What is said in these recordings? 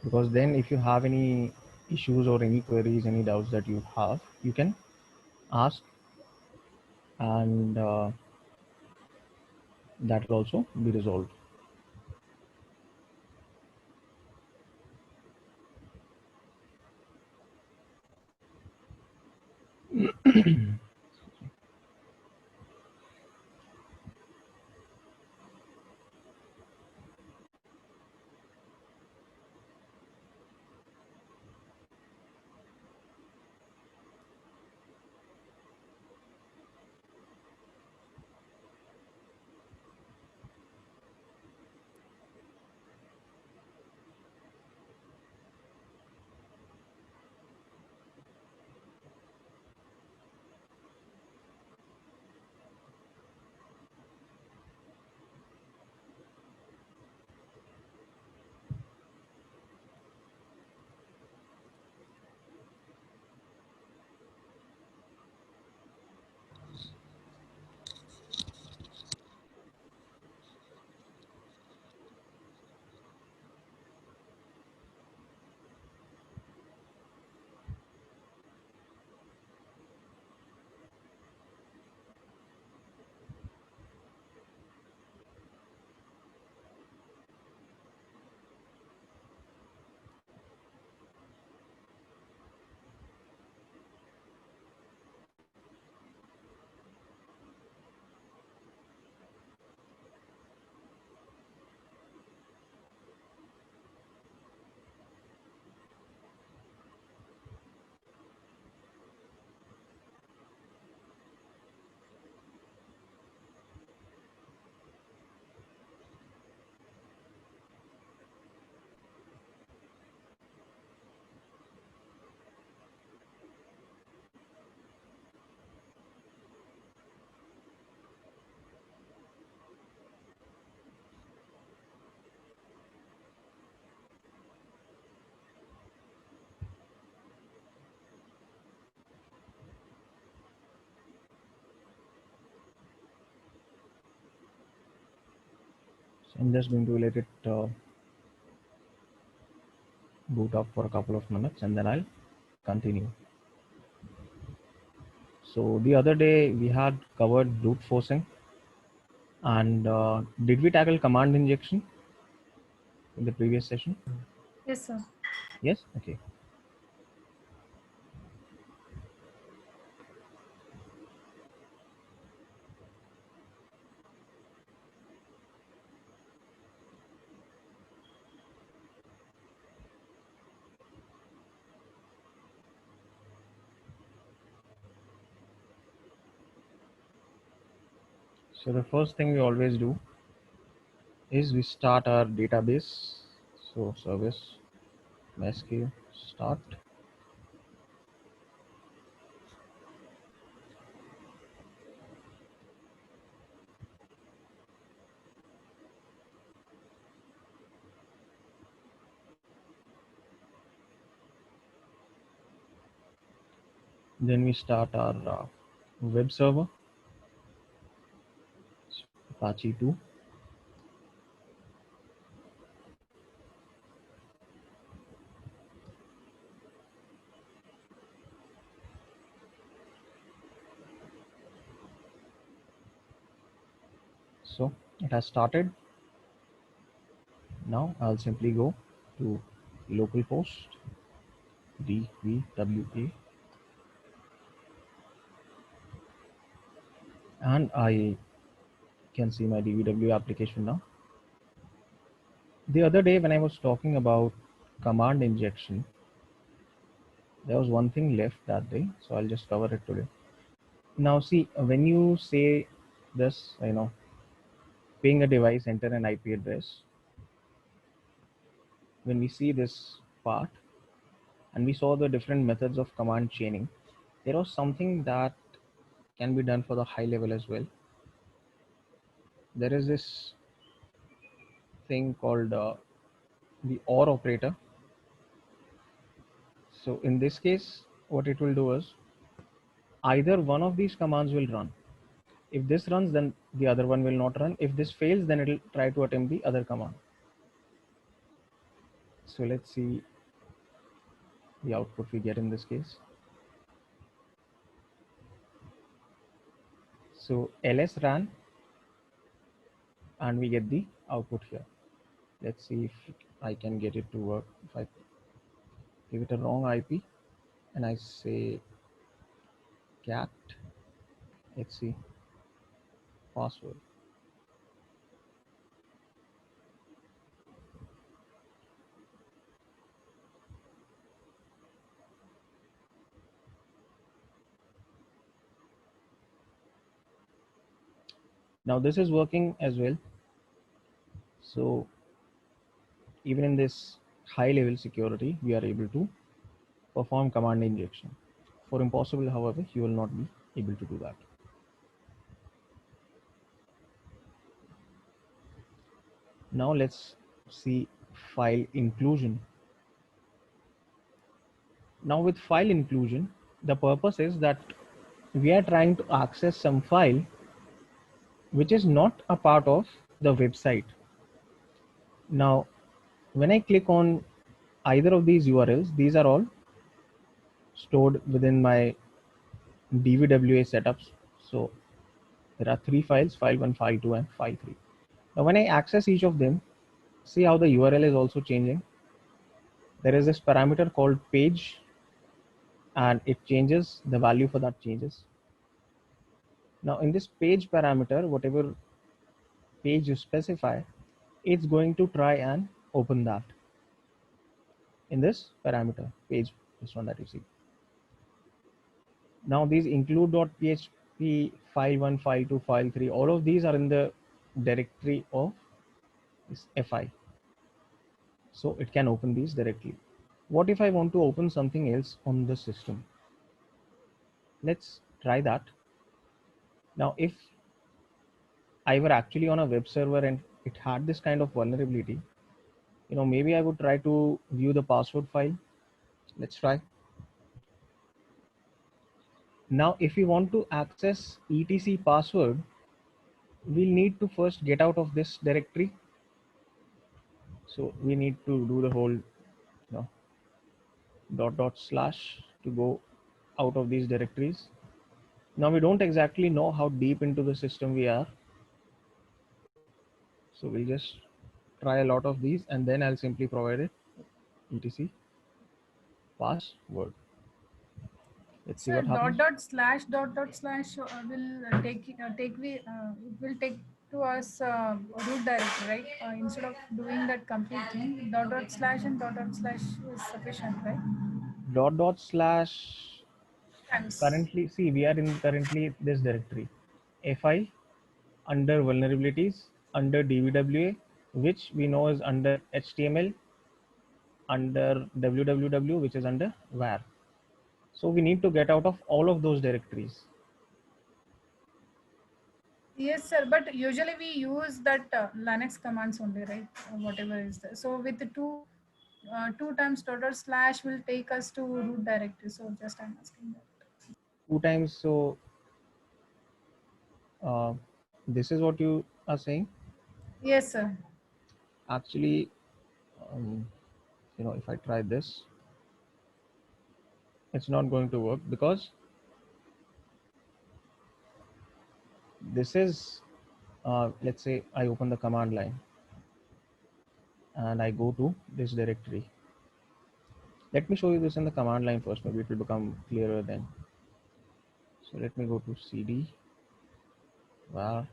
because then if you have any issues or any queries, any doubts that you have, you can ask, and that will also be resolved. So I'm just going to let it boot up for a couple of minutes, and then I'll continue. So the other day we had covered brute forcing, and did we tackle command injection in the previous session? Yes, sir. Yes. Okay. So the first thing we always do is we start our database. So service MySQL start. Then we start our web server, Apache 2. So it has started. Now I'll simply go to localhost DVWA, and I can see my DVW application now. The other day when I was talking about command injection, there was one thing left that day, so I'll just cover it today. Now see, when you say this, ping a device, enter an IP address, when we see this part and we saw the different methods of command chaining, there was something that can be done for the high level as well. There is this thing called the OR operator. So in this case, what it will do is either one of these commands will run. If this runs, then the other one will not run. If this fails, then it will try to attempt the other command. So let's see the output we get in this case. So ls ran and we get the output here. Let's see if I can get it to work. If I give it a wrong IP and I say cat, let's see, password. Now this is working as well. So even in this high level security, we are able to perform command injection. For impossible, however, you will not be able to do that. Now let's see file inclusion. Now with file inclusion, the purpose is that we are trying to access some file which is not a part of the website. Now, when I click on either of these URLs, these are all stored within my DVWA setups. So there are 3 files, file 1, file 2 and file 3. Now when I access each of them, see how the URL is also changing. There is this parameter called page and it changes, the value for that changes. Now in this page parameter, whatever page you specify, it's going to try and open that in this parameter page, this one that you see. Now these include.php, file 1, file 2, file 3, all of these are in the directory of this fi. So it can open these directly. What if I want to open something else on the system? Let's try that. Now if I were actually on a web server and it had this kind of vulnerability, maybe I would try to view the password file. Let's try. Now if we want to access etc password, we'll need to first get out of this directory. So we need to do the whole // to go out of these directories. Now we don't exactly know how deep into the system we are. So we'll just try a lot of these and then I'll simply provide it etc password. Let's see So what happens. dot slash will it will take to us root directory, right? Instead of doing that complete thing, dot slash is sufficient, right? // Times. currently, see, we are in currently this directory fi under vulnerabilities under dvwa, which we know is under html, under www, which is under var. So we need to get out of all of those directories. Yes, sir. But usually we use that Linux commands only, right? Whatever is there. So with the two times dot slash will take us to root directory. So just I'm asking that. 2 times. So uh, this is what you are saying. Yes, sir. Actually, um, if I try this, it's not going to work because this is, let's say I open the command line and I go to this directory. Let me show you this in the command line first, maybe it will become clearer then. So let me go to cd var.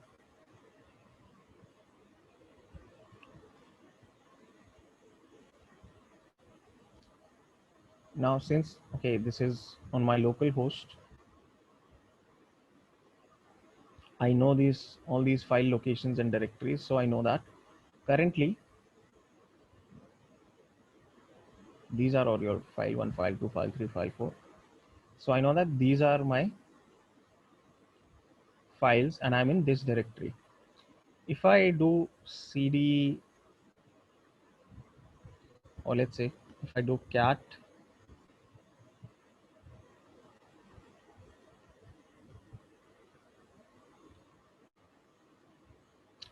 Now since, okay, this is on my local host, I know all these file locations and directories, so I know that currently these are all your file 1, file 2, file 3, file 4. So I know that these are my files and I'm in this directory. If I do cd, or let's say if I do cat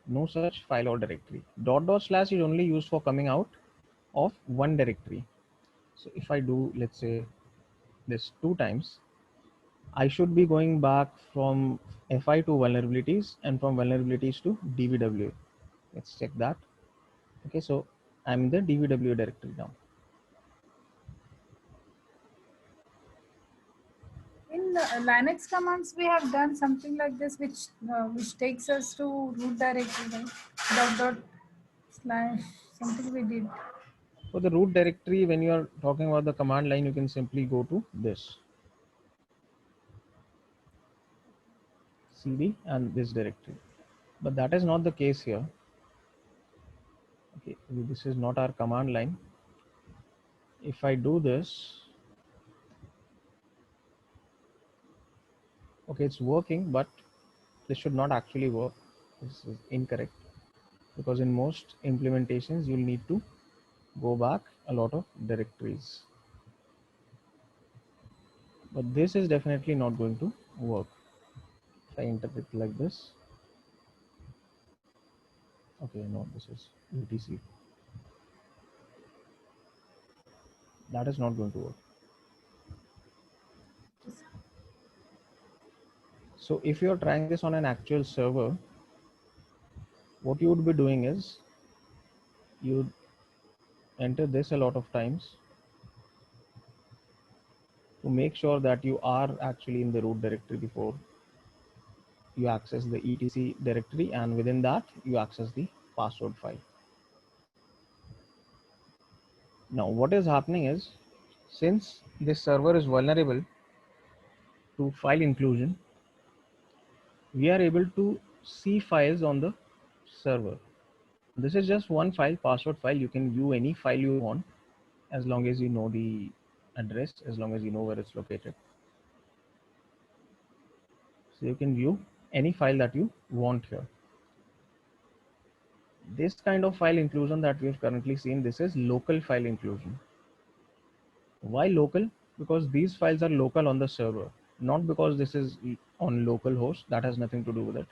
no such file or directory, // is only used for coming out of one directory. So if I do, let's say, this 2 times, I should be going back from FI to vulnerabilities and from vulnerabilities to DVW. Let's check that. Okay, so I'm in the DVW directory now. In Linux commands, we have done something like this, which takes us to root directory, right? Dot slash something we did. For the root directory, when you are talking about the command line, you can simply go to this cd and this directory. But that is not the case here. Okay, this is not our command line. If I do this, okay, it's working, but this should not actually work. This is incorrect, because in most implementations you'll need to go back a lot of directories, but this is definitely not going to work. If I interpret like this, okay, no, this is UTC. That is not going to work. So if you're trying this on an actual server, what you would be doing is you enter this a lot of times to make sure that you are actually in the root directory before you access the etc directory, and within that you access the password file. Now what is happening is, since this server is vulnerable to file inclusion, we are able to see files on the server. This is just one file, password file. You can view any file you want as long as you know the address, as long as you know where it's located. So you can view any file that you want here. This kind of file inclusion that we have currently seen, this is local file inclusion. Why local? Because these files are local on the server, not because this is on local host. That has nothing to do with it.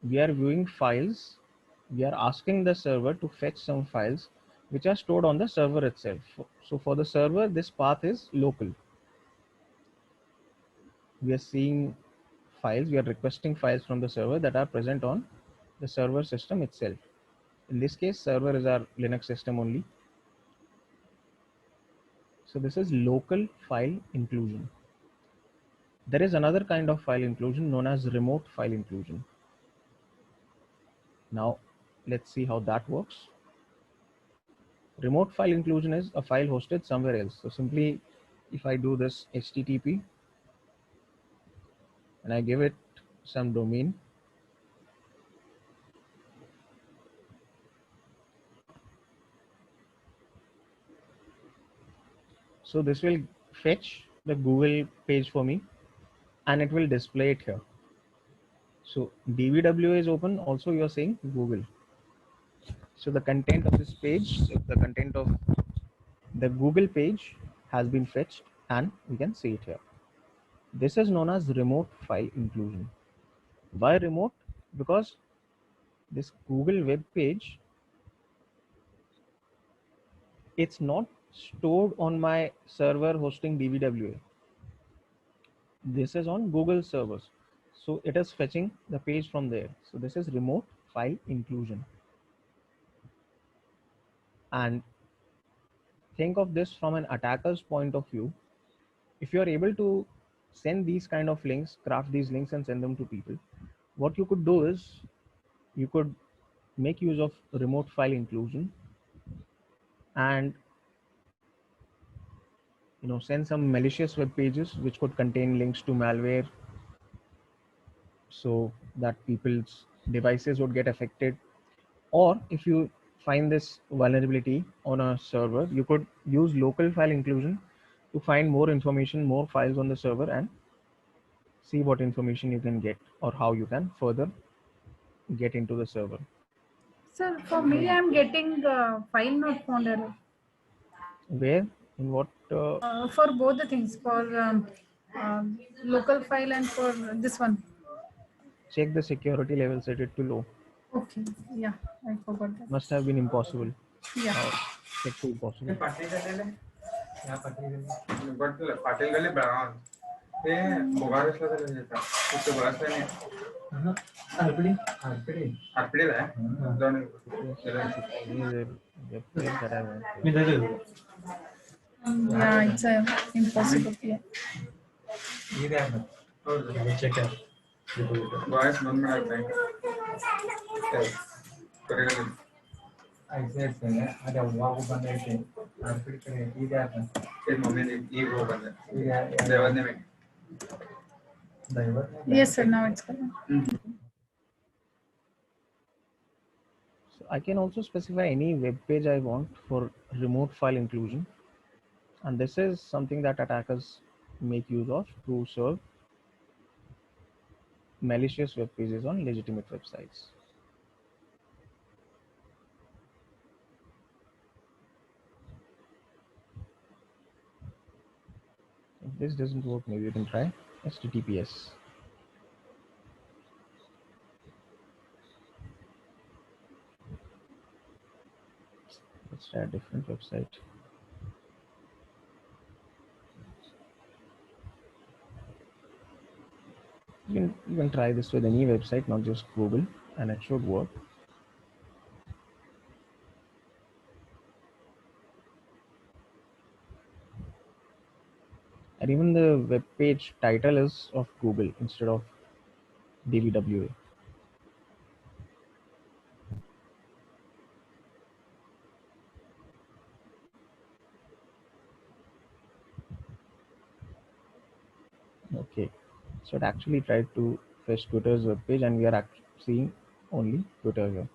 We are viewing files. We are asking the server to fetch some files which are stored on the server itself. So for the server, this path is local. We are seeing files, we are requesting files from the server that are present on the server system itself. In this case, server is our Linux system only. So this is local file inclusion. There is another kind of file inclusion known as remote file inclusion. Now let's see how that works. Remote file inclusion is a file hosted somewhere else. So simply, if I do this HTTP and I give it some domain, so this will fetch the Google page for me and it will display it here. So DVW is open. Also, you are saying Google. So the content of this page, the content of the Google page has been fetched and we can see it here. This is known as remote file inclusion. Why remote? Because this Google web page, it's not stored on my server hosting DVWA. This is on Google servers. So it is fetching the page from there. So this is remote file inclusion. And think of this from an attacker's point of view. If you are able to send these kind of links, craft these links and send them to people, what you could do is you could make use of remote file inclusion and send some malicious web pages which could contain links to malware, so that people's devices would get affected. Or if you find this vulnerability on a server, you could use local file inclusion to find more information, more files on the server, and see what information you can get or how you can further get into the server. Sir, for me, I'm getting file not found error. Where? In what? For both the things, for local file and for this one. Check the security level, set it to low. Okay, yeah, I forgot that. Must have been impossible. Yeah. Now check to possible. Patil गली या पाटिल गली बेळगाव ते बोगारेसला झालं येतात तिथे बस आहे RPD RPD RPD आहे जाऊन Yes, this is the web page that I want me here. जातो Yeah, it's impossible. Yeah. इथे आहे हो चेक कर बस 2 मिनिट आहे करेगा ऐसे ऐसे है अरे वाह वो बंद है आरपीडी करे इधर है फिर मम्मी ने ये वो बंद है देवने में Yes, sir. Now it's coming. So I can also specify any web page I want for remote file inclusion. And this is something that attackers make use of to serve malicious web pages on legitimate websites. If this doesn't work, maybe you can try HTTPS. Let's try a different website. You can try this with any website, not just Google, and it should work. And even the web page title is of Google instead of DVWA. Okay, so it actually tried to fetch Twitter's web page, and we are seeing only Twitter here.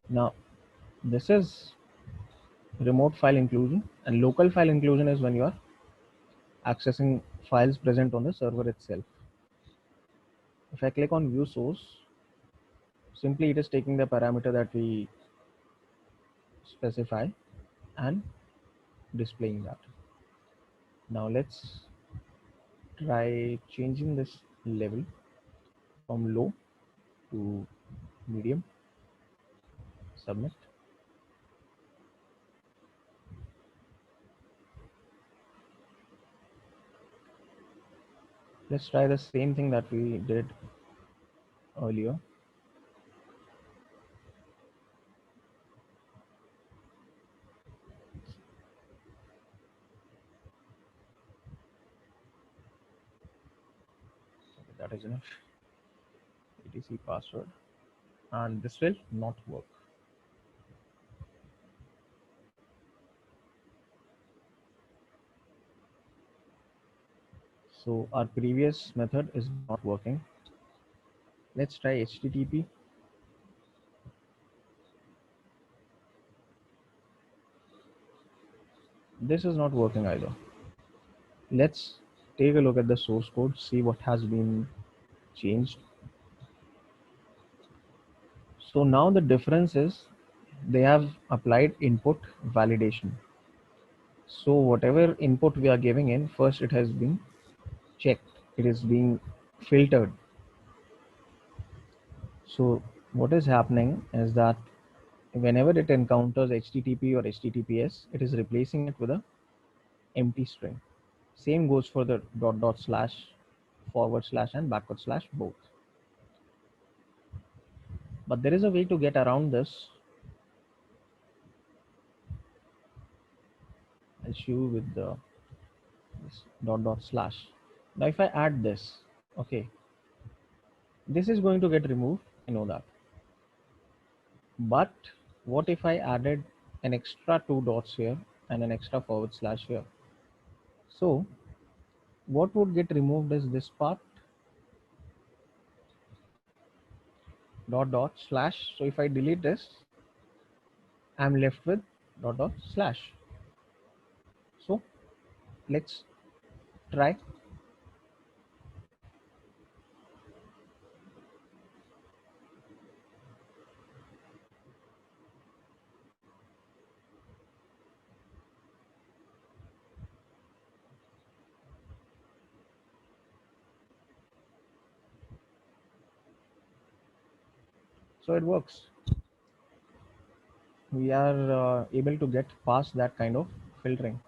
Now, this is remote file inclusion, and local file inclusion is when you are accessing files present on the server itself. If I click on view source, simply it is taking the parameter that we specify and displaying that. Now let's try changing this level from low to medium. Submit. Let's try the same thing that we did earlier. Okay, that is enough. etc password, and this will not work. So our previous method is not working. Let's try HTTP. This is not working either. Let's take a look at the source code, see what has been changed. So now the difference is they have applied input validation. So whatever input we are giving in, first it has been checked, it is being filtered. So what is happening is that whenever it encounters HTTP or HTTPS, it is replacing it with a empty string. Same goes for the dot dot slash, forward slash and backward slash both. But there is a way to get around this. I'll show you with this dot dot slash. Now if I add this, okay, this is going to get removed, I know that. But what if I added an extra 2 dots here and an extra forward slash here? So what would get removed is this part, dot dot slash. So if I delete this, I'm left with dot dot slash. So let's try. So it works. we are able to get past that kind of filtering.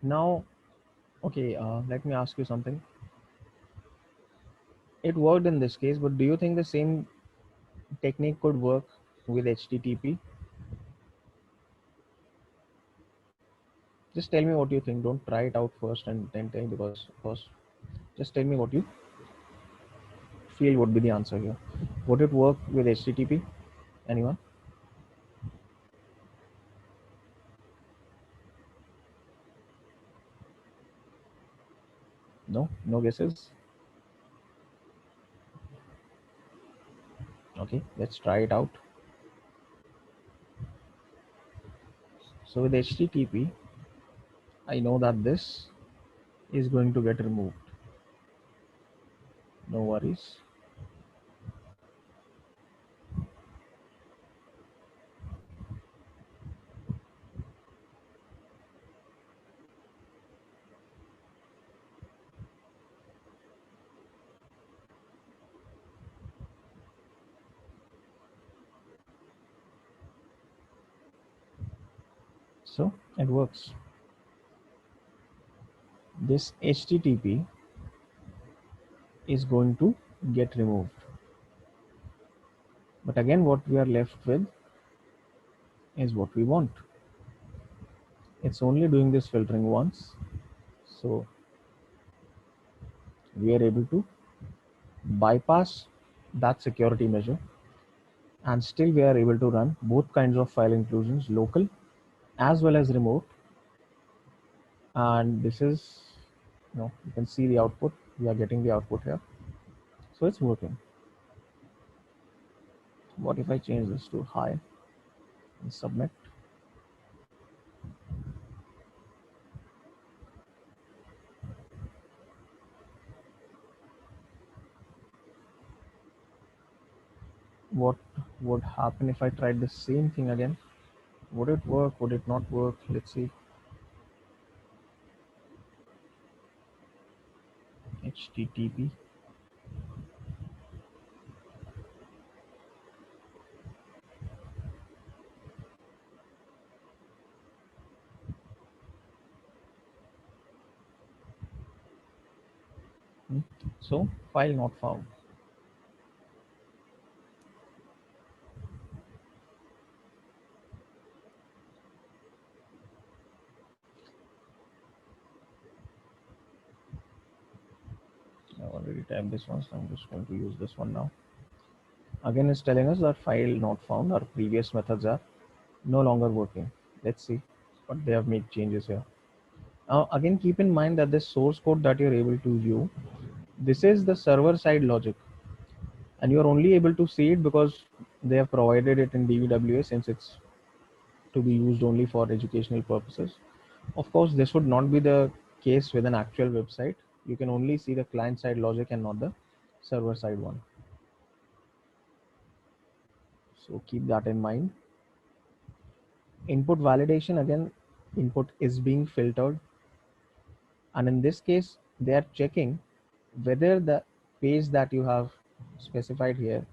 Now, okay, let me ask you something. It worked in this case, but do you think the same technique could work with HTTP? Just tell me what you think. Don't try it out first and then tell, because first, just tell me what you feel would be the answer here. Would it work with HTTP? Anyone? No? No guesses? Okay, let's try it out. So with HTTP, I know that this is going to get removed. No worries. So it works. This HTTP is going to get removed. But again, what we are left with is what we want. It's only doing this filtering once. So we are able to bypass that security measure, and still we are able to run both kinds of file inclusions, local as well as remote. And this is, you can see the output. We are getting the output here. So it's working. What if I change this to high and submit? What would happen if I tried the same thing again? Would it work? Would it not work? Let's see. HTTP. So file not found. I already typed this one, so I'm just going to use this one now. Again, it's telling us that file not found. Our previous methods are no longer working. Let's see, but they have made changes here. Again, keep in mind that this source code that you're able to view, this is the server side logic, and you're only able to see it because they have provided it in DVWA, since it's to be used only for educational purposes. Of course, this would not be the case with an actual website. You can only see the client side logic and not the server side one. So keep that in mind. Input validation, again, input is being filtered. And in this case, they are checking whether the page that you have specified here,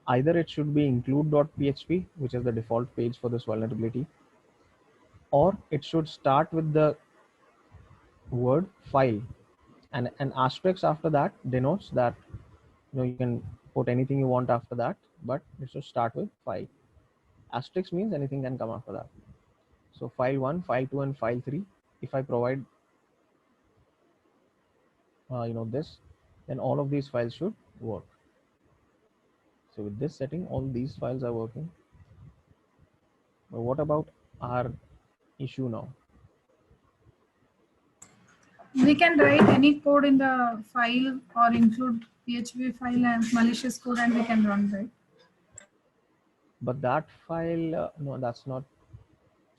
either it should be include.php, which is the default page for this vulnerability, or it should start with the word file, and an asterisk after that denotes that you can put anything you want after that, but it should start with file. Asterisk means anything can come after that. So file 1, file 2, and file 3, if I provide this, then all of these files should work. So with this setting, all these files are working. But what about our issue now? We can write any code in the file or include PHP file and malicious code, and we can run, right? But that file, no, that's not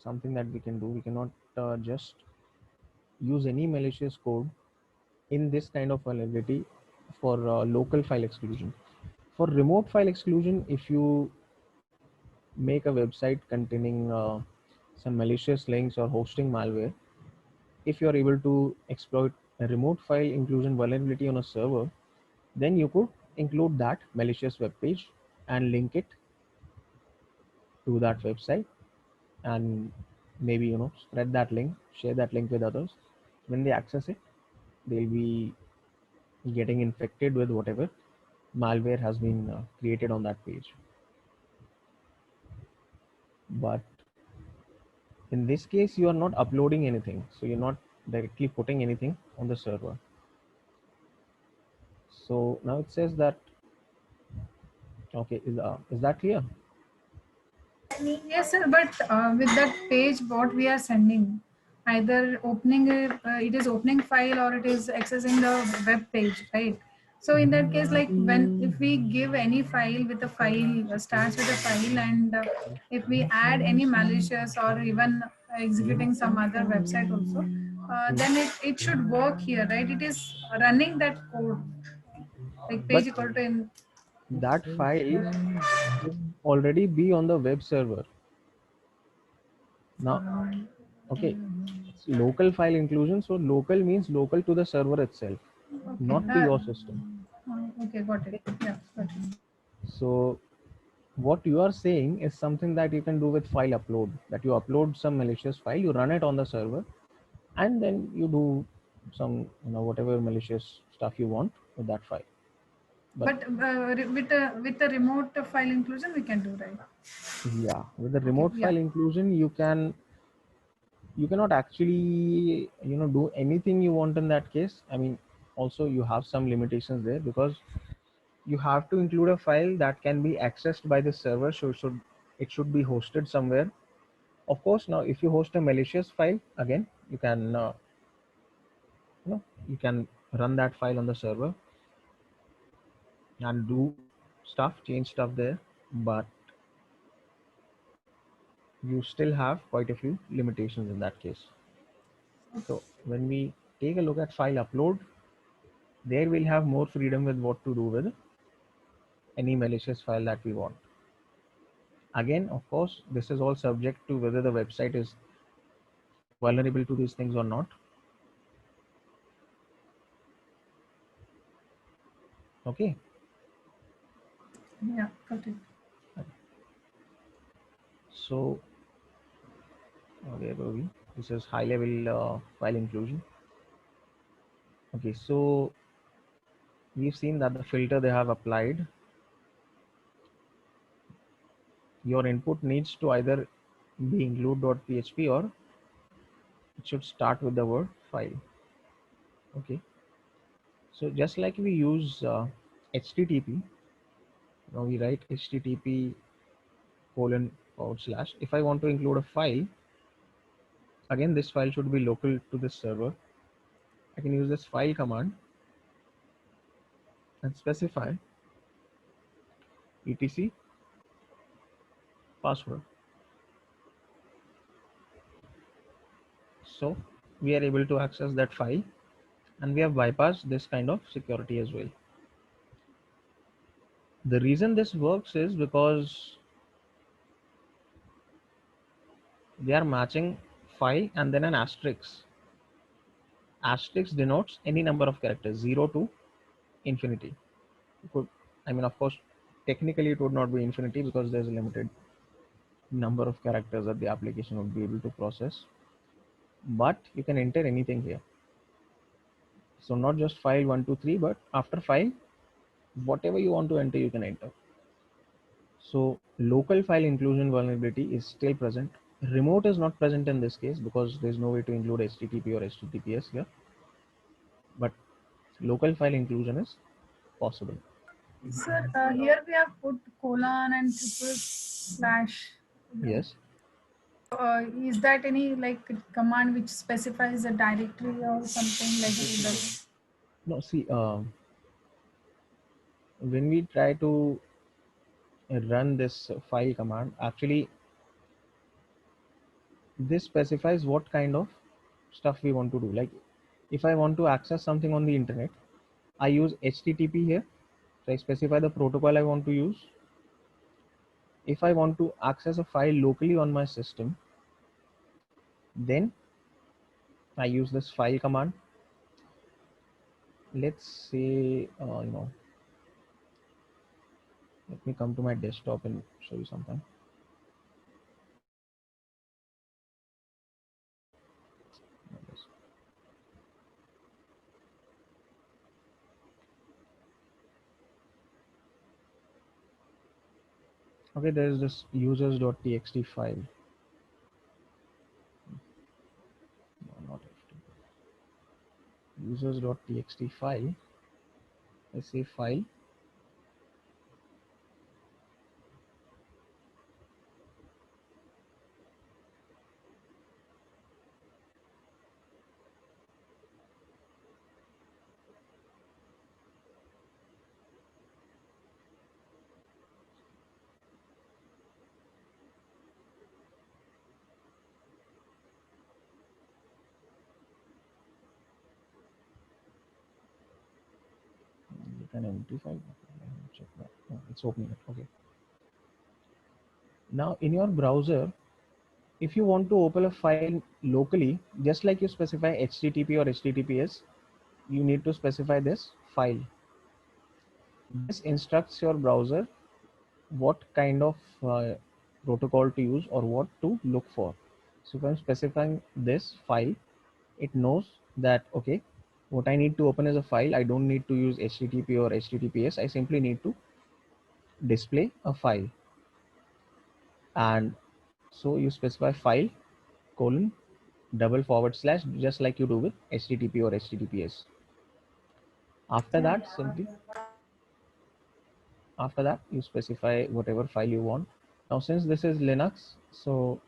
something that we can do. We cannot just use any malicious code in this kind of vulnerability for local file exclusion. For remote file exclusion, if you make a website containing some malicious links or hosting malware, if you are able to exploit a remote file inclusion vulnerability on a server, then you could include that malicious web page and link it to that website, and maybe spread that link, share that link with others. When they access it, they'll be getting infected with whatever malware has been created on that page. But in this case, you are not uploading anything, so you're not directly putting anything on the server. So now it says that, okay, is that clear? Yes, sir. But with that page, what we are sending, either opening it is opening file or it is accessing the web page, right? So in that case, like when if we give any file with a file starts with a file, and if we add any malicious or even executing some other website also, then it should work here, right? It is running that code, like But page equal to in. that file already be on the web server. Now, okay, it's local file inclusion. So local means local to the server itself, Okay. not to your system. Okay, got it. Yeah, got it. So what you are saying is something that you can do with file upload, that you upload some malicious file, you run it on the server, and then you do some, whatever malicious stuff you want with that file. But But with a remote file inclusion, we can do, right? yeah, with the Okay. remote Yeah. file inclusion, you cannot actually do anything you want in that case. I mean, also you have some limitations there, because you have to include a file that can be accessed by the server, so it should be hosted somewhere. Of course, now if you host a malicious file, again you can you can run that file on the server and do stuff, change stuff there, but you still have quite a few limitations in that case. So when we take a look at file upload, there we'll have more freedom with what to do with any malicious file that we want. Again, of course, this is all subject to whether the website is vulnerable to these things or not. Okay. Yeah, got it. So where were we? This is high level file inclusion. Okay, so we've seen that the filter they have applied, your input needs to either be include.php or it should start with the word file. Okay, so just like we use http, now we write http :/ if I want to include a file, again this file should be local to this server. I can use this file command and specify etc password. So we are able to access that file, and we have bypassed this kind of security as well. The reason this works is because they are matching file and then an asterisk. Asterisk denotes any number of characters, 0 to infinity. I mean, of course, technically it would not be infinity because there's a limited number of characters that the application would be able to process. But you can enter anything here. So not just file 1, 2, 3, but after file, whatever you want to enter, you can enter. So local file inclusion vulnerability is still present. Remote is not present in this case because there's no way to include HTTP or HTTPS here. But local file inclusion is possible. Sir, here we have put colon and triple slash. Yes. Is that any like command which specifies a directory or something like that? No, see, when we try to run this file command, actually this specifies what kind of stuff we want to do. Like if I want to access something on the internet, I use HTTP here. So I specify the protocol I want to use. If I want to access a file locally on my system, then I use this file command. Let's say, Let me come to my desktop and show you something. Okay, there is this users.txt file. No, not FTP. Users.txt file. I say file. Is it an empty file? Check that. Oh, it's opening it. Okay. Now in your browser, if you want to open a file locally, just like you specify HTTP or HTTPS, you need to specify this file. This instructs your browser what kind of protocol to use or what to look for. So if I'm specifying this file, it knows that, okay, what I need to open is a file. I don't need to use HTTP or HTTPS. I simply need to display a file. And so you specify file colon // just like you do with HTTP or HTTPS. After that you specify whatever file you want. Now since this is Linux, so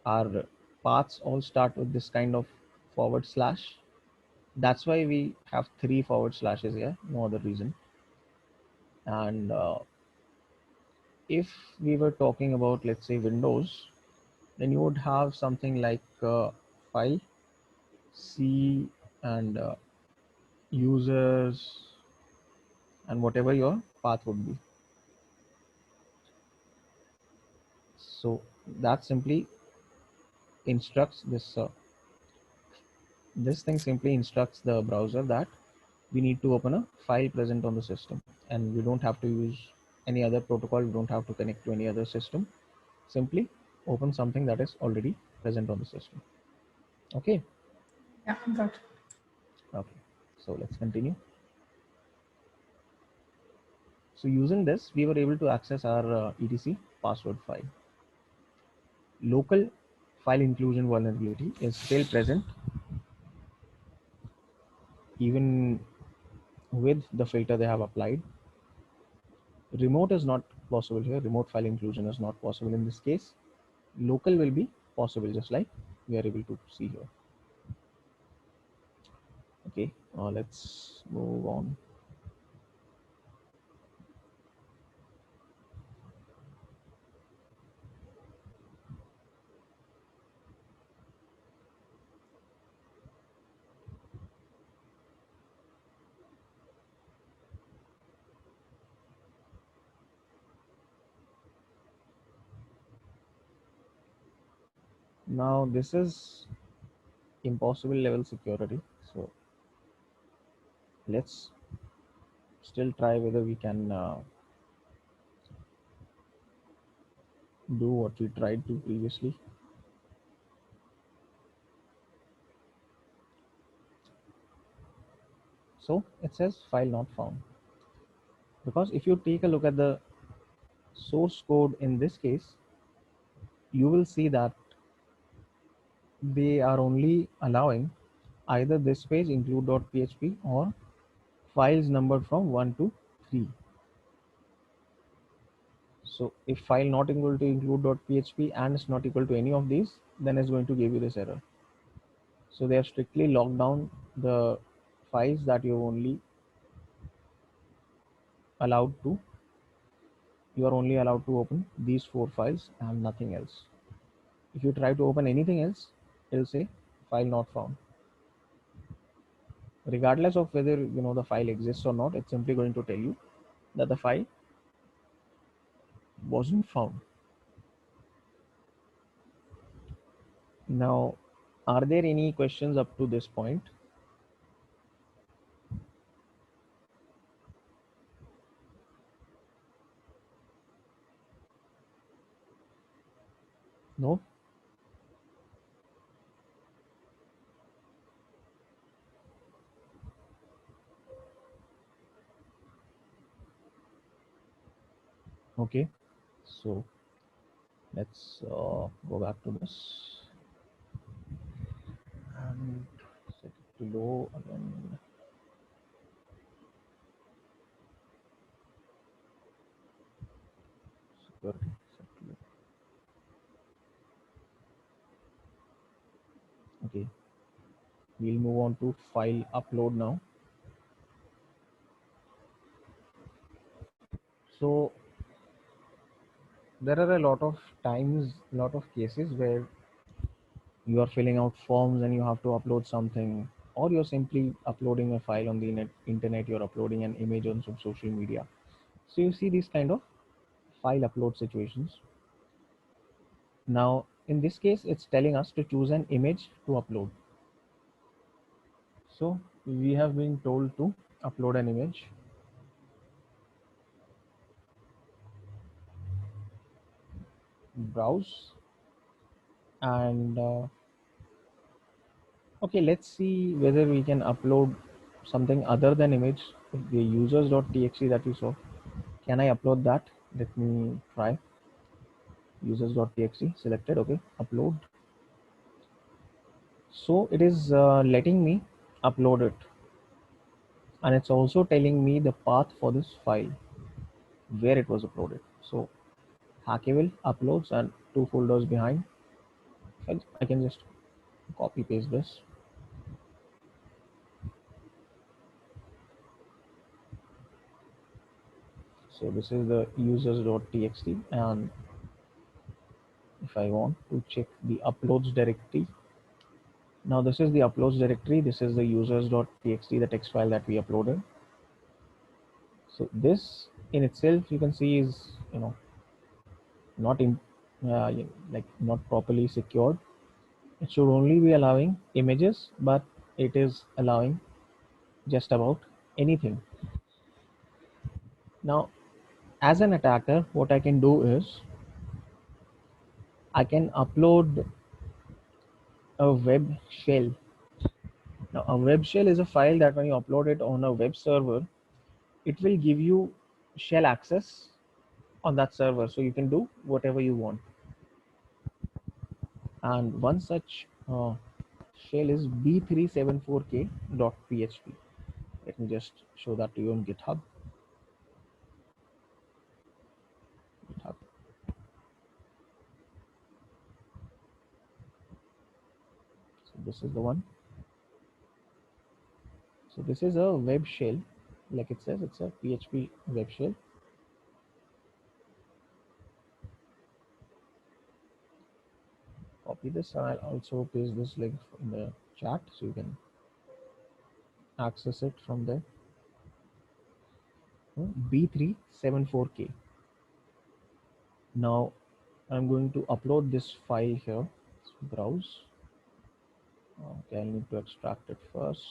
our paths all start with this kind of // that's why we have 3 // here, no other reason. And if we were talking about, let's say, Windows, then you would have something like file C and users and whatever your path would be. So that simply instructs this thing simply instructs the browser that we need to open a file present on the system, and we don't have to use any other protocol. We don't have to connect to any other system. Simply open something that is already present on the system. Okay. Yeah, got it. Okay. So let's continue. So using this, we were able to access our etc password file. Local file inclusion vulnerability is still present even with the filter they have applied. Remote is not possible here. Remote file inclusion is not possible in this case. Local will be possible, just like we are able to see here. Okay, let's move on. Now this is impossible level security, so let's still try whether we can do what we tried to previously. So it says file not found, because if you take a look at the source code in this case, you will see that they are only allowing either this page include.php or files numbered from 1 to 3. So if file not equal to include.php and it's not equal to any of these, then it's going to give you this error. So they have strictly locked down the files that you are only allowed to open these 4 files and nothing else. If you try to open anything else, it'll say file not found. Regardless of whether the file exists or not, it's simply going to tell you that the file wasn't found. Now, are there any questions up to this point? No? Okay, so let's go back to this and set it to low again. Security set to low. Okay, we'll move on to file upload now. So there are a lot of times, lot of cases where you are filling out forms and you have to upload something, or you're simply uploading a file on the internet, you're uploading an image on some social media. So you see these kind of file upload situations. Now in this case it's telling us to choose an image to upload. So we have been told to upload an image. Browse and okay, let's see whether we can upload something other than image. The users.txt that you saw, can I upload that? Let me try. Users.txt selected. Okay, upload. So it is letting me upload it, and it's also telling me the path for this file where it was uploaded. So Hackable uploads and 2 folders behind. I can just copy paste this. So this is the users.txt, and if I want to check the uploads directory, now this is the uploads directory. This is the users.txt, the text file that we uploaded. So this in itself, you can see is not in like not properly secured. It should only be allowing images, but it is allowing just about anything. Now, as an attacker, what I can do is I can upload a web shell. Now, a web shell is a file that when you upload it on a web server, it will give you shell access on that server, so you can do whatever you want. And one such shell is b374k.php. Let me just show that to you on GitHub. So this is the one. So this is a web shell, like it says, it's a PHP web shell. Copy this, and I'll also paste this link in the chat so you can access it from there. B374k. Now I'm going to upload this file here. Let's browse. Okay, I need to extract it first.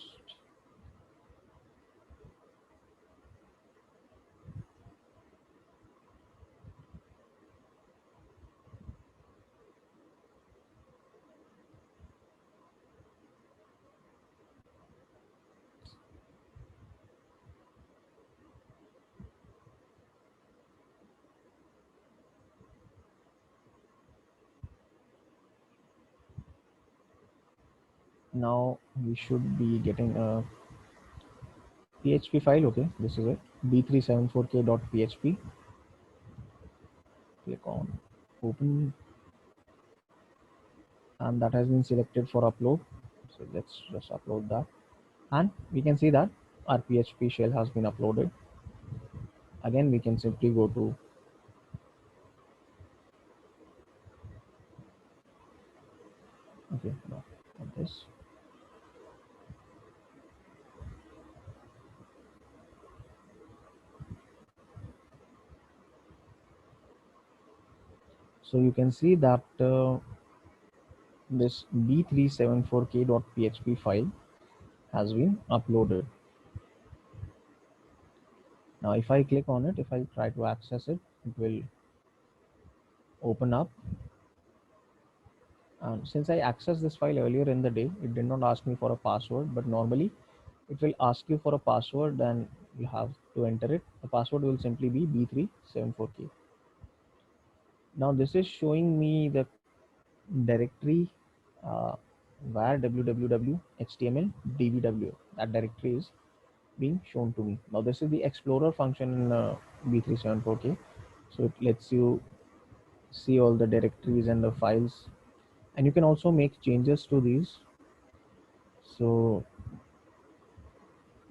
Now we should be getting a PHP file. Okay, this is it, b374k.php. Click on open, and that has been selected for upload. So let's just upload that, and we can see that our PHP shell has been uploaded. Again, we can simply go to no, not this. So you can see that this b374k.php file has been uploaded. Now if I click on it, if I try to access it, it will open up. And since I accessed this file earlier in the day, it did not ask me for a password, but normally it will ask you for a password and you have to enter it. The password will simply be B374K. Now this is showing me the directory uh, var www html dvw. That directory is being shown to me. Now this is the explorer function in B374K. So it lets you see all the directories and the files, and you can also make changes to these. So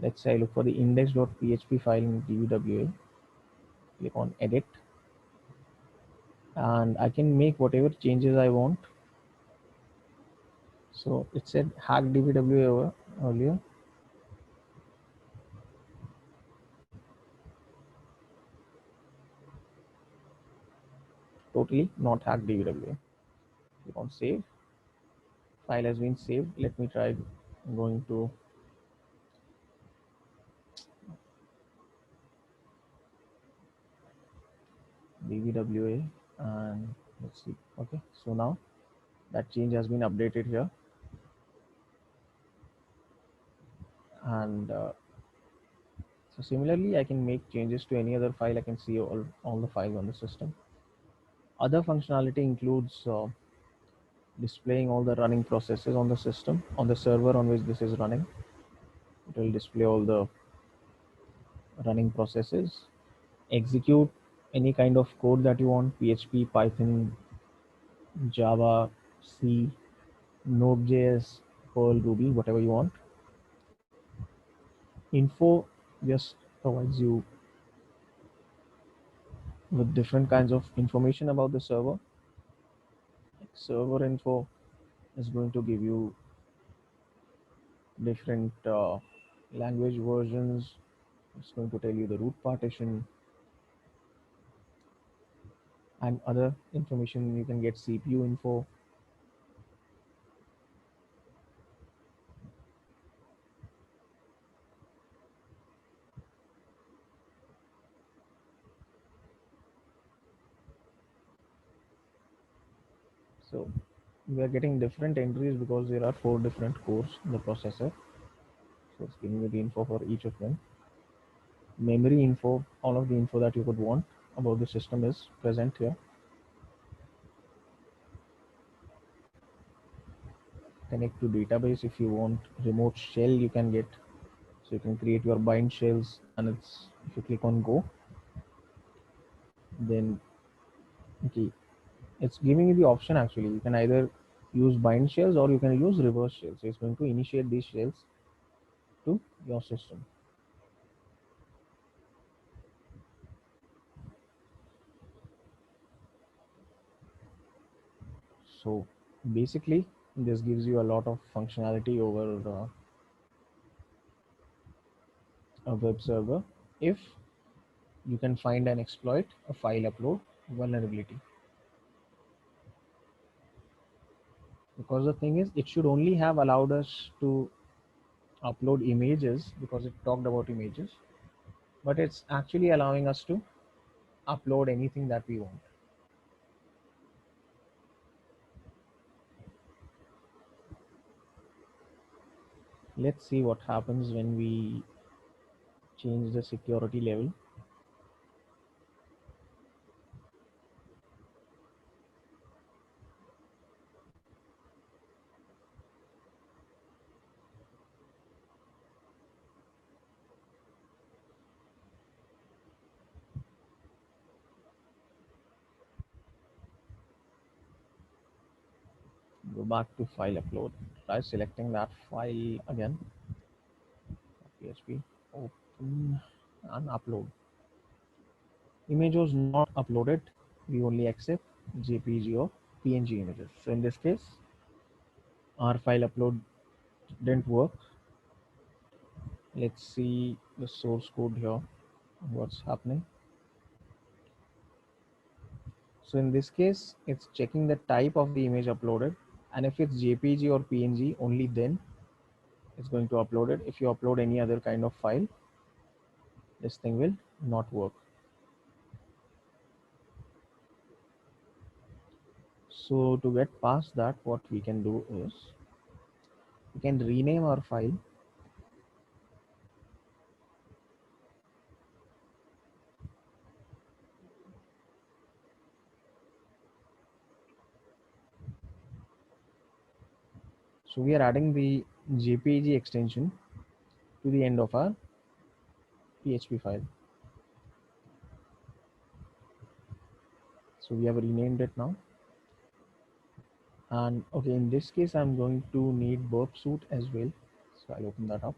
let's say I look for the index.php file in dvwa, click on edit, and I can make whatever changes I want. So it said hack dvwa earlier. Totally not hack dvwa. Click on save. File has been saved. Let me try going to dvwa and let's see. Okay, so now that change has been updated here, and so similarly I can make changes to any other file. I can see all the files on the system. Other functionality includes displaying all the running processes on the system, on the server on which this is running. It will display all the running processes, execute any kind of code that you want: PHP, Python, Java, C, Node.js, Perl, Ruby, whatever you want. Info just provides you with different kinds of information about the server. Like server info is going to give you different language versions. It's going to tell you the root partition and other information. You can get CPU info. So we are getting different entries because there are 4 different cores in the processor. So it's giving you the info for each of them. Memory info, all of the info that you could want about the system is present here. Connect to database. If you want remote shell, you can get, so you can create your bind shells, and it's, if you click on go, then okay, it's giving you the option. Actually, you can either use bind shells or you can use reverse shells. So it's going to initiate these shells to your system. So basically this gives you a lot of functionality over a web server if you can find and exploit a file upload vulnerability. Because the thing is, it should only have allowed us to upload images because it talked about images, but it's actually allowing us to upload anything that we want. Let's see what happens when we change the security level. Go back to file upload. Try selecting that file again. PHP, open and upload. Image was not uploaded. We only accept JPG or PNG images. So in this case, our file upload didn't work. Let's see the source code here, what's happening. So in this case, it's checking the type of the image uploaded, and if it's JPG or PNG, only then it's going to upload it. If you upload any other kind of file, this thing will not work. So to get past that, what we can do is we can rename our file. So we are adding the JPEG extension to the end of our PHP file. So we have renamed it now. And okay, in this case, I'm going to need Burp Suite as well. So I'll open that up.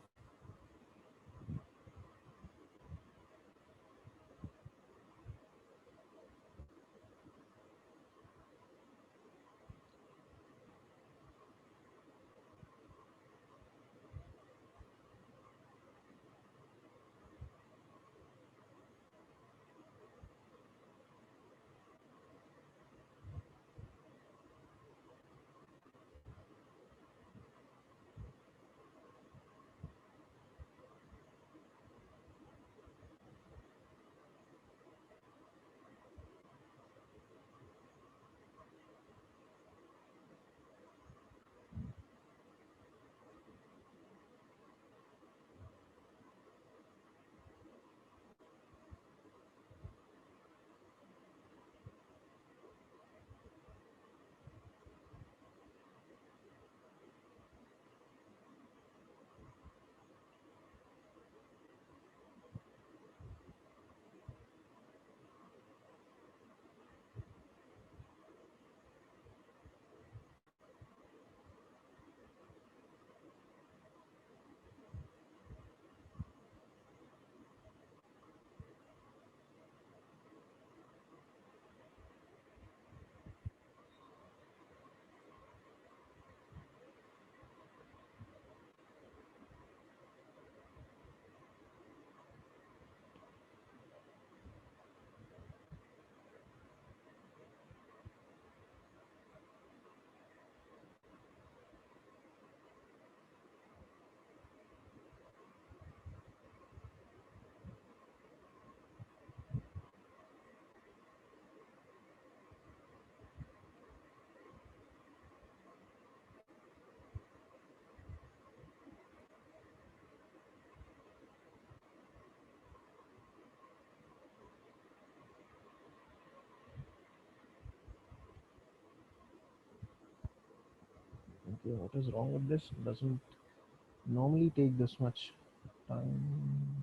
Okay, what is wrong with this? Doesn't normally take this much time.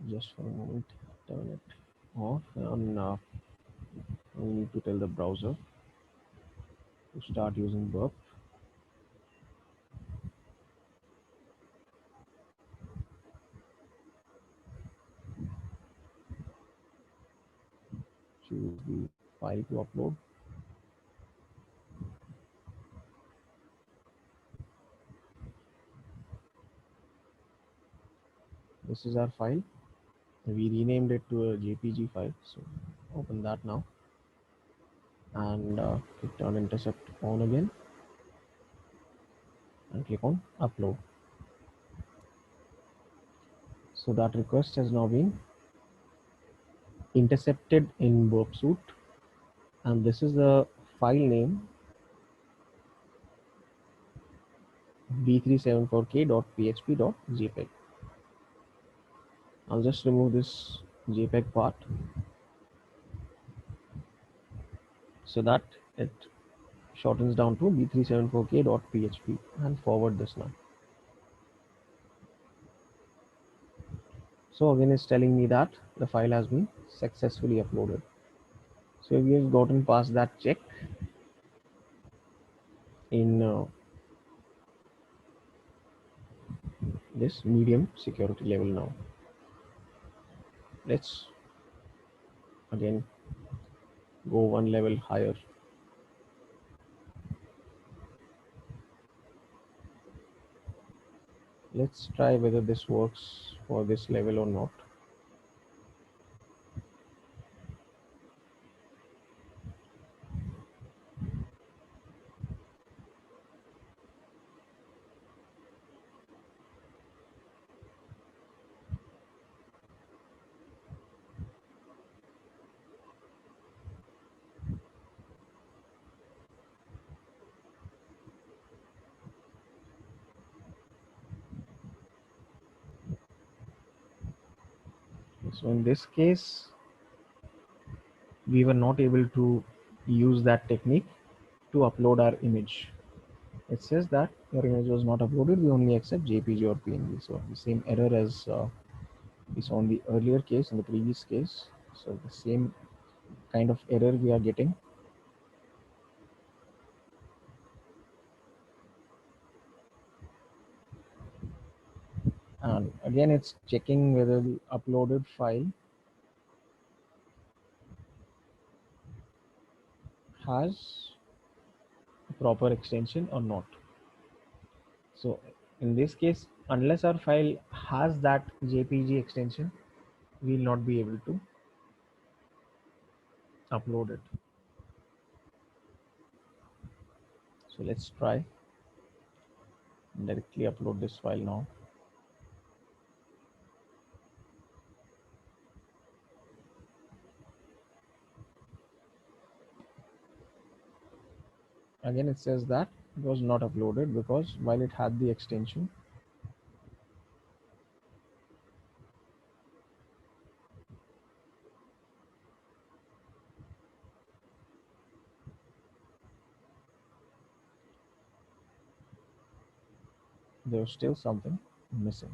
Just for a moment, turn it off, and we need to tell the browser to start using Burp. Choose the file to upload. This is our file. We renamed it to a JPG file, so open that now, and click on intercept on again, and click on upload. So that request has now been intercepted in Burp Suite, and this is the file name b374k.php.jpg. I'll just remove this JPEG part so that it shortens down to b374k.php, and forward this now. So again, it's telling me that the file has been successfully uploaded. So we have gotten past that check in this medium security level now. Let's again go one level higher. Let's try whether this works for this level or not. So in this case, we were not able to use that technique to upload our image. It says that your image was not uploaded, we only accept JPG or PNG. So the same error as we saw in the earlier case, in the previous case. So the same kind of error we are getting. And again, it's checking whether the uploaded file has a proper extension or not. So in this case, unless our file has that JPG extension, we will not be able to upload it. So let's try directly upload this file now. Again, it says that it was not uploaded because while it had the extension, there was still something missing.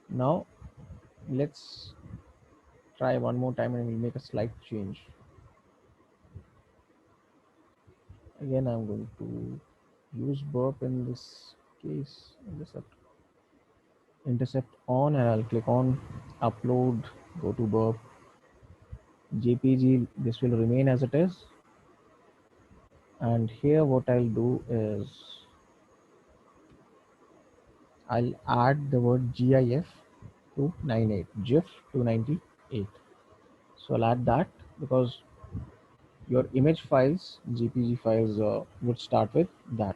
Now let's try one more time and we'll make a slight change. Again, I'm going to use Burp in this case, intercept on, and I'll click on upload, go to Burp. JPG, this will remain as it is. And here what I'll do is I'll add the word GIF to 98, GIF to 98. So I'll add that because your image files, JPG files would start with that.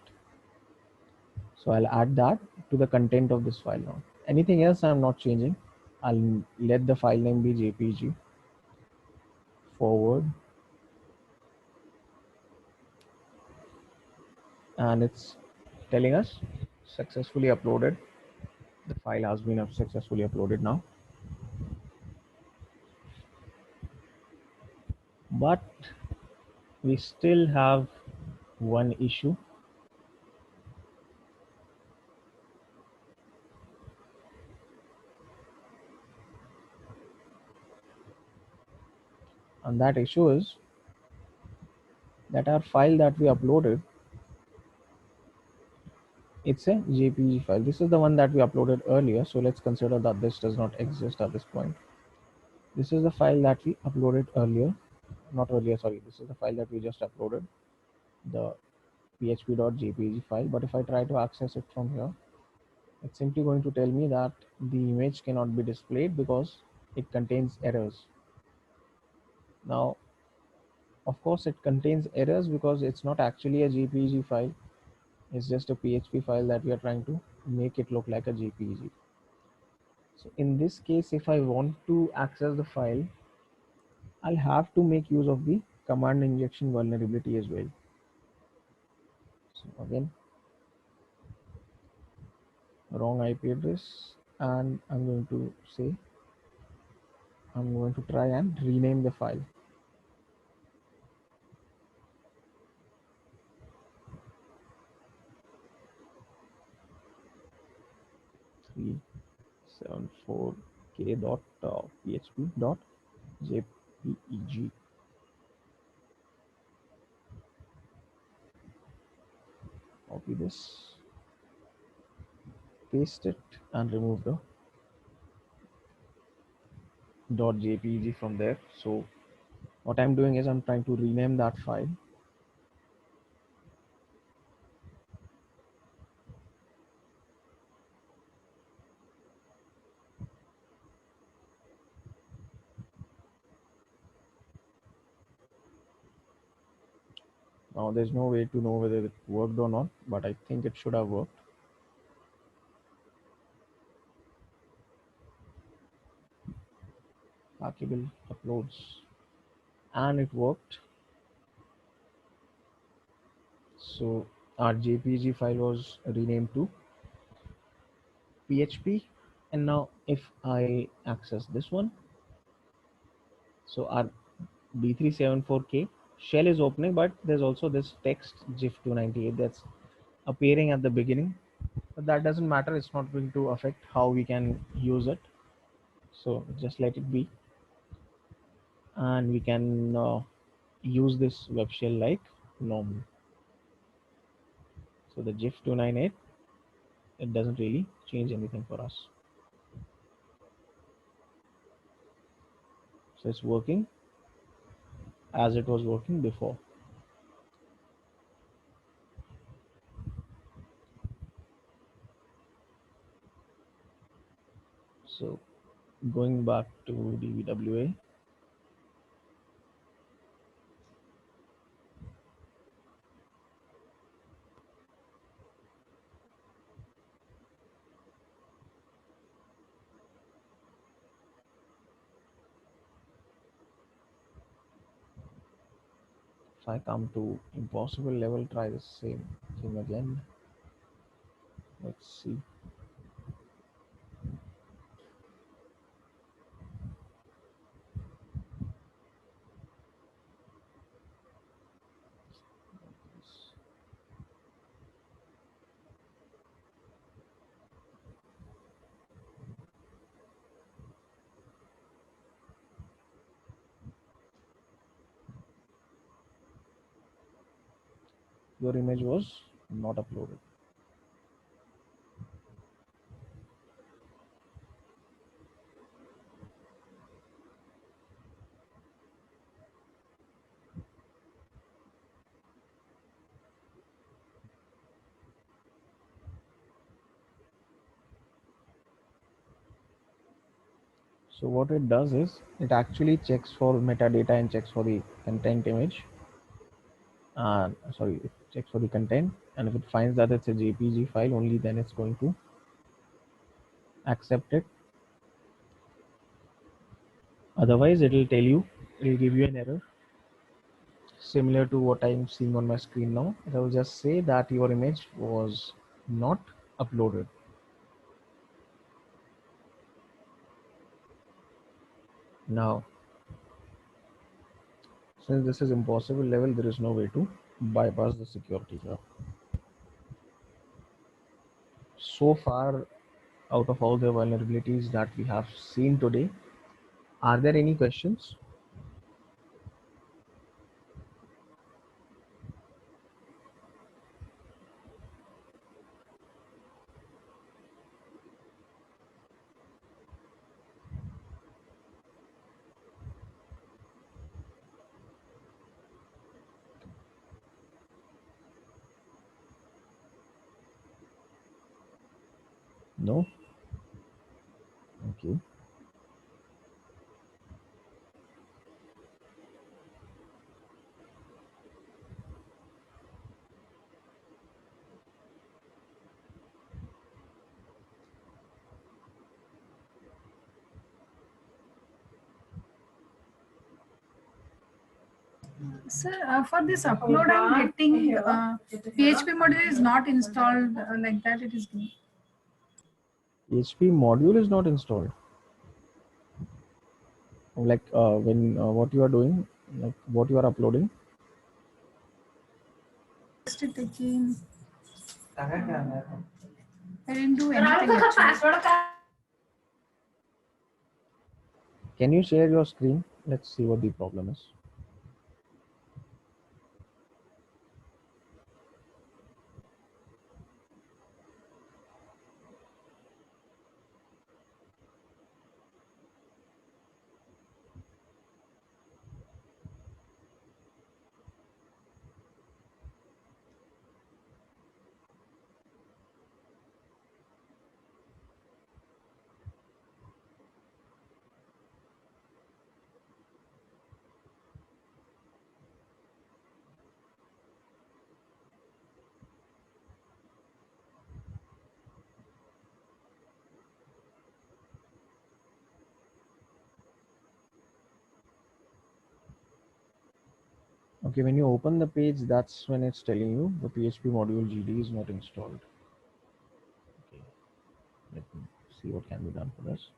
So I'll add that to the content of this file now. Anything else I'm not changing. I'll let the file name be JPG, forward, and it's telling us successfully uploaded. The file has been successfully uploaded now. But we still have one issue. And that issue is that our file that we uploaded, it's a JPG file. This is the one that we uploaded earlier. So let's consider that this does not exist at this point. This is the file that we uploaded earlier. Not earlier, sorry. This is the file that we just uploaded, the php.jpg file. But if I try to access it from here, it's simply going to tell me that the image cannot be displayed because it contains errors. Now, of course, it contains errors because it's not actually a JPG file. It's just a PHP file that we are trying to make it look like a JPG. So in this case, if I want to access the file, I'll have to make use of the command injection vulnerability as well. So again, wrong IP address, and I'm going to say I'm going to try and rename the file. 374k.php.jpeg. Copy this, paste it, and remove the .jpeg from there. So what I'm doing is I'm trying to rename that file. Now there's no way to know whether it worked or not, but I think it should have worked. Packable uploads, and it worked. So our JPG file was renamed to PHP, and now if I access this one, so our D374K shell is opening, but there's also this text GIF298 that's appearing at the beginning, but that doesn't matter. It's not going to affect how we can use it. So just let it be, and we can use this web shell like normal. So the GIF298, it doesn't really change anything for us. So it's working as it was working before. So going back to DVWA, if I come to impossible level, try the same thing again. Let's see. Your image was not uploaded. So what it does is it actually checks for metadata and checks for the content image. It checks for the content, and if it finds that it's a JPG file, only then it's going to accept it. Otherwise, it'll give you an error similar to what I'm seeing on my screen now. It will just say that your image was not uploaded. Now, since this is impossible level, there is no way to bypass the security here. So far, out of all the vulnerabilities that we have seen today, are there any questions? No? Okay. Sir, for this upload, I'm getting PHP module is not installed like that. It is given. PHP module is not installed. Like when what you are doing, like what you are uploading. Just it again. I didn't do anything actually. Can you share your screen? Let's see what the problem is. Okay, when you open the page, that's when it's telling you the PHP module GD is not installed. Okay, let me see what can be done for this.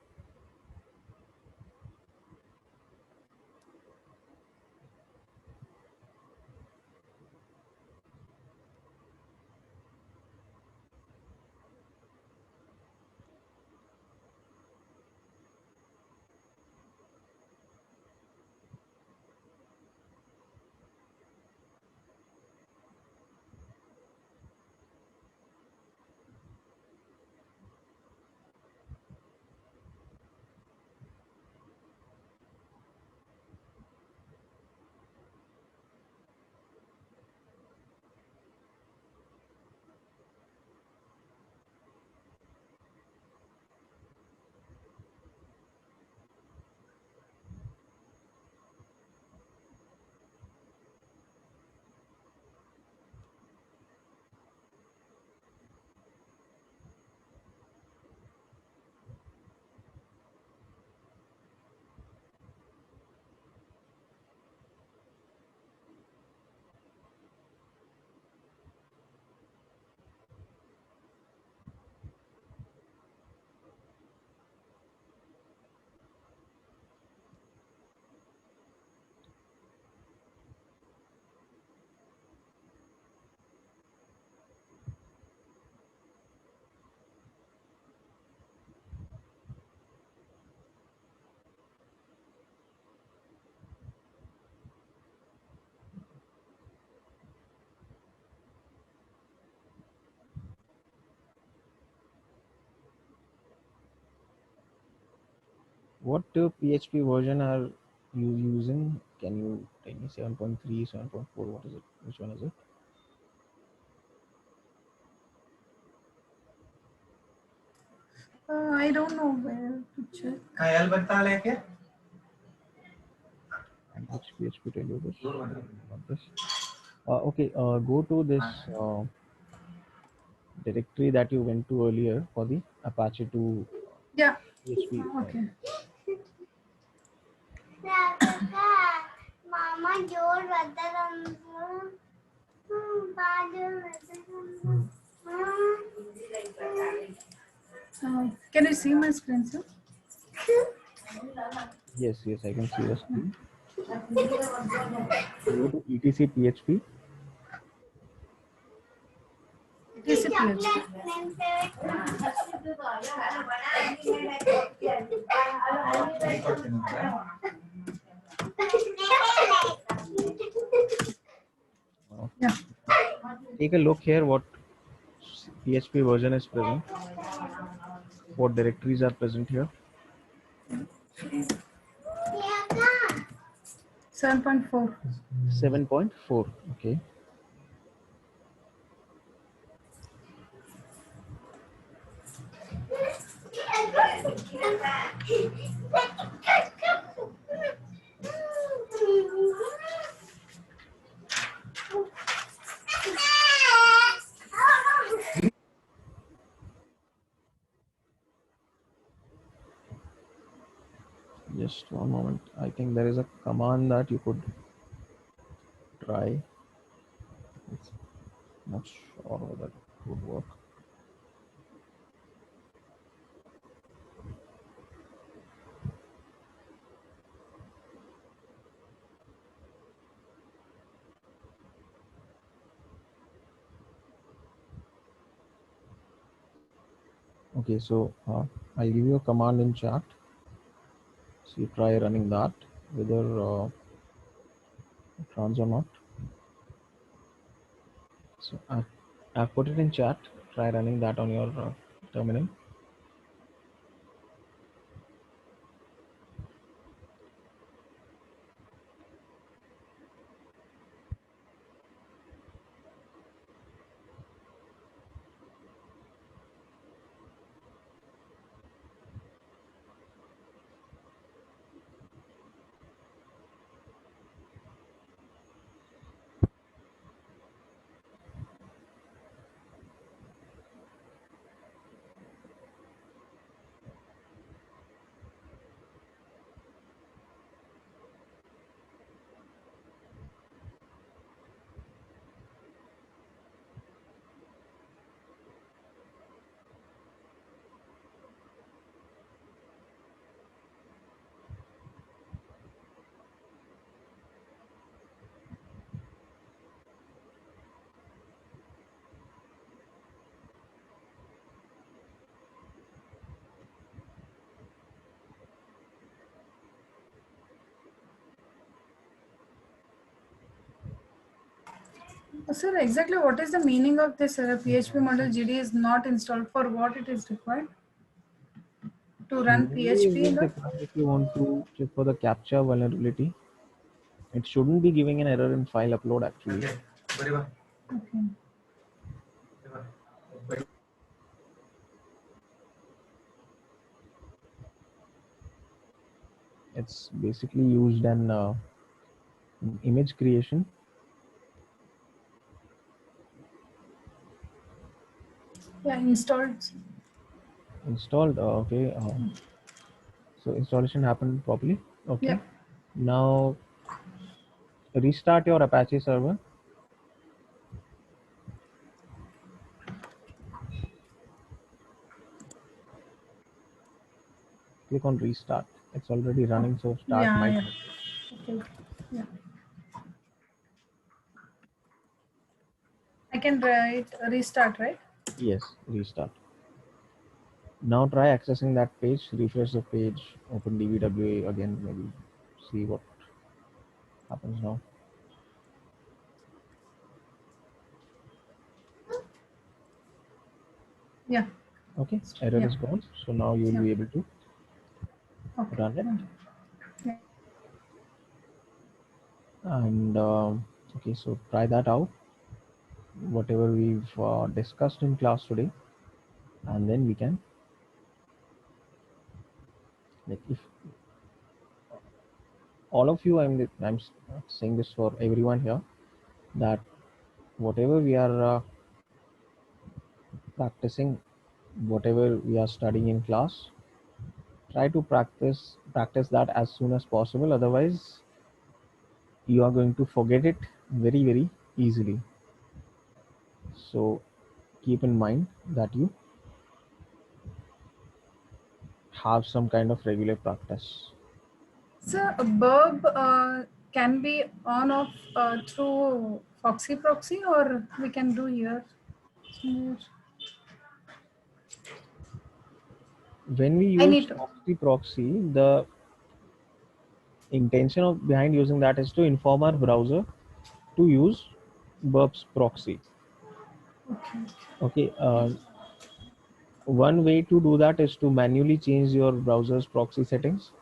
What PHP version are you using? Can you tell me 7.3, 7.4? What is it? Which one is it? I don't know where to check. And which PHP tell you this? Not this. Okay, go to this directory that you went to earlier for the Apache 2 Yeah. PHP. Okay. Mama जोर बदल Can you see my screen, sir? Yes, yes, I can see the screen. Go to etc PHP. It is a PHP. Yeah. Take a look here what PHP version is present. What directories are present here. 7.4. 7.4. Okay. Just one moment. I think there is a command that you could try. It's not sure whether it would work. Okay, so I'll give you a command in chat. So you try running that, whether it runs or not. So I've put it in chat. Try running that on your terminal. Sir, exactly what is the meaning of this PHP model GD is not installed? For what it is required? To run Mainly is PHP in it that? required if you want to check for the captcha vulnerability. It shouldn't be giving an error in file upload actually. Okay. It's basically used in image creation. Yeah, installed. Installed. Okay. So installation happened properly. Okay. Yeah. Now restart your Apache server. Click on restart. It's already running, so start might. Yeah. Okay. Yeah. I can restart, right? Yes, restart. Now try accessing that page. Refresh the page. Open DVWA again. Maybe see what happens now. Yeah. Okay, error is gone. So now you will be able to Okay. run it. Yeah. And okay, so try that out. Whatever we've discussed in class today, and then we can, like, if all of you, I'm saying this for everyone here, that whatever we are practicing, whatever we are studying in class, try to practice that as soon as possible. Otherwise you are going to forget it very easily. So keep in mind that you have some kind of regular practice. So a burp can be on off through Foxy proxy, or we can do here. Somewhere. When we I use need to. Foxy proxy, the intention of behind using that is to inform our browser to use burps proxy. Okay. One way to do that is to manually change your browser's proxy settings,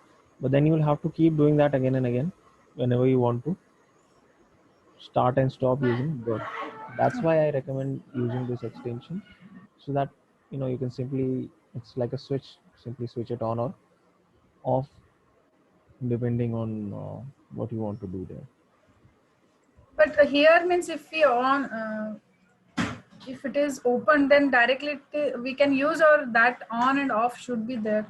but then you will have to keep doing that again and again whenever you want to start and stop using burp. That's why I recommend using this extension, so that you can simply, it's like a switch simply switch it on or off depending on what you want to do there. But here means if we on, if it is open, then directly we can use, or that on and off should be there.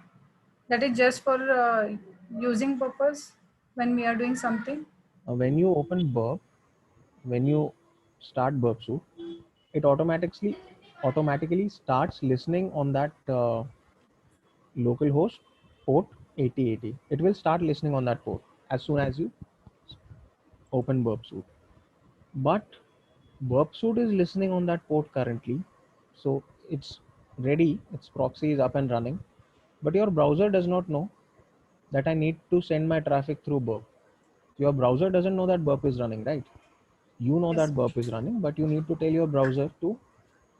That is just for using purpose when we are doing something. When you open Burp, when you start Burp Suite, it automatically starts listening on that localhost port 8080. It will start listening on that port as soon as you open Burp Suite. But Burp Suite is listening on that port currently, so it's ready. Its proxy is up and running, but your browser does not know that I need to send my traffic through Burp. Your browser doesn't know that Burp is running, right? You know Yes. that Burp is running, but you need to tell your browser to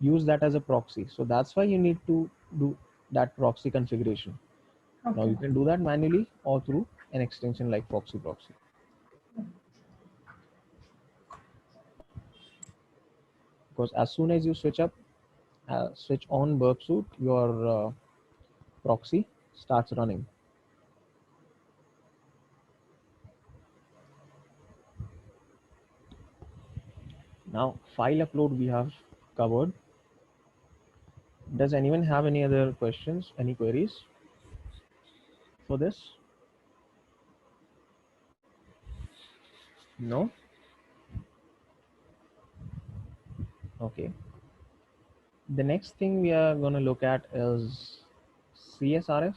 use that as a proxy. So that's why you need to do that proxy configuration. Now Okay. you can do that manually or through an extension like Foxy Proxy. Because as soon as you switch on Burp Suite, your proxy starts running. Now file upload we have covered. Does anyone have any other questions, any queries for this? No? Okay. The next thing we are going to look at is CSRF.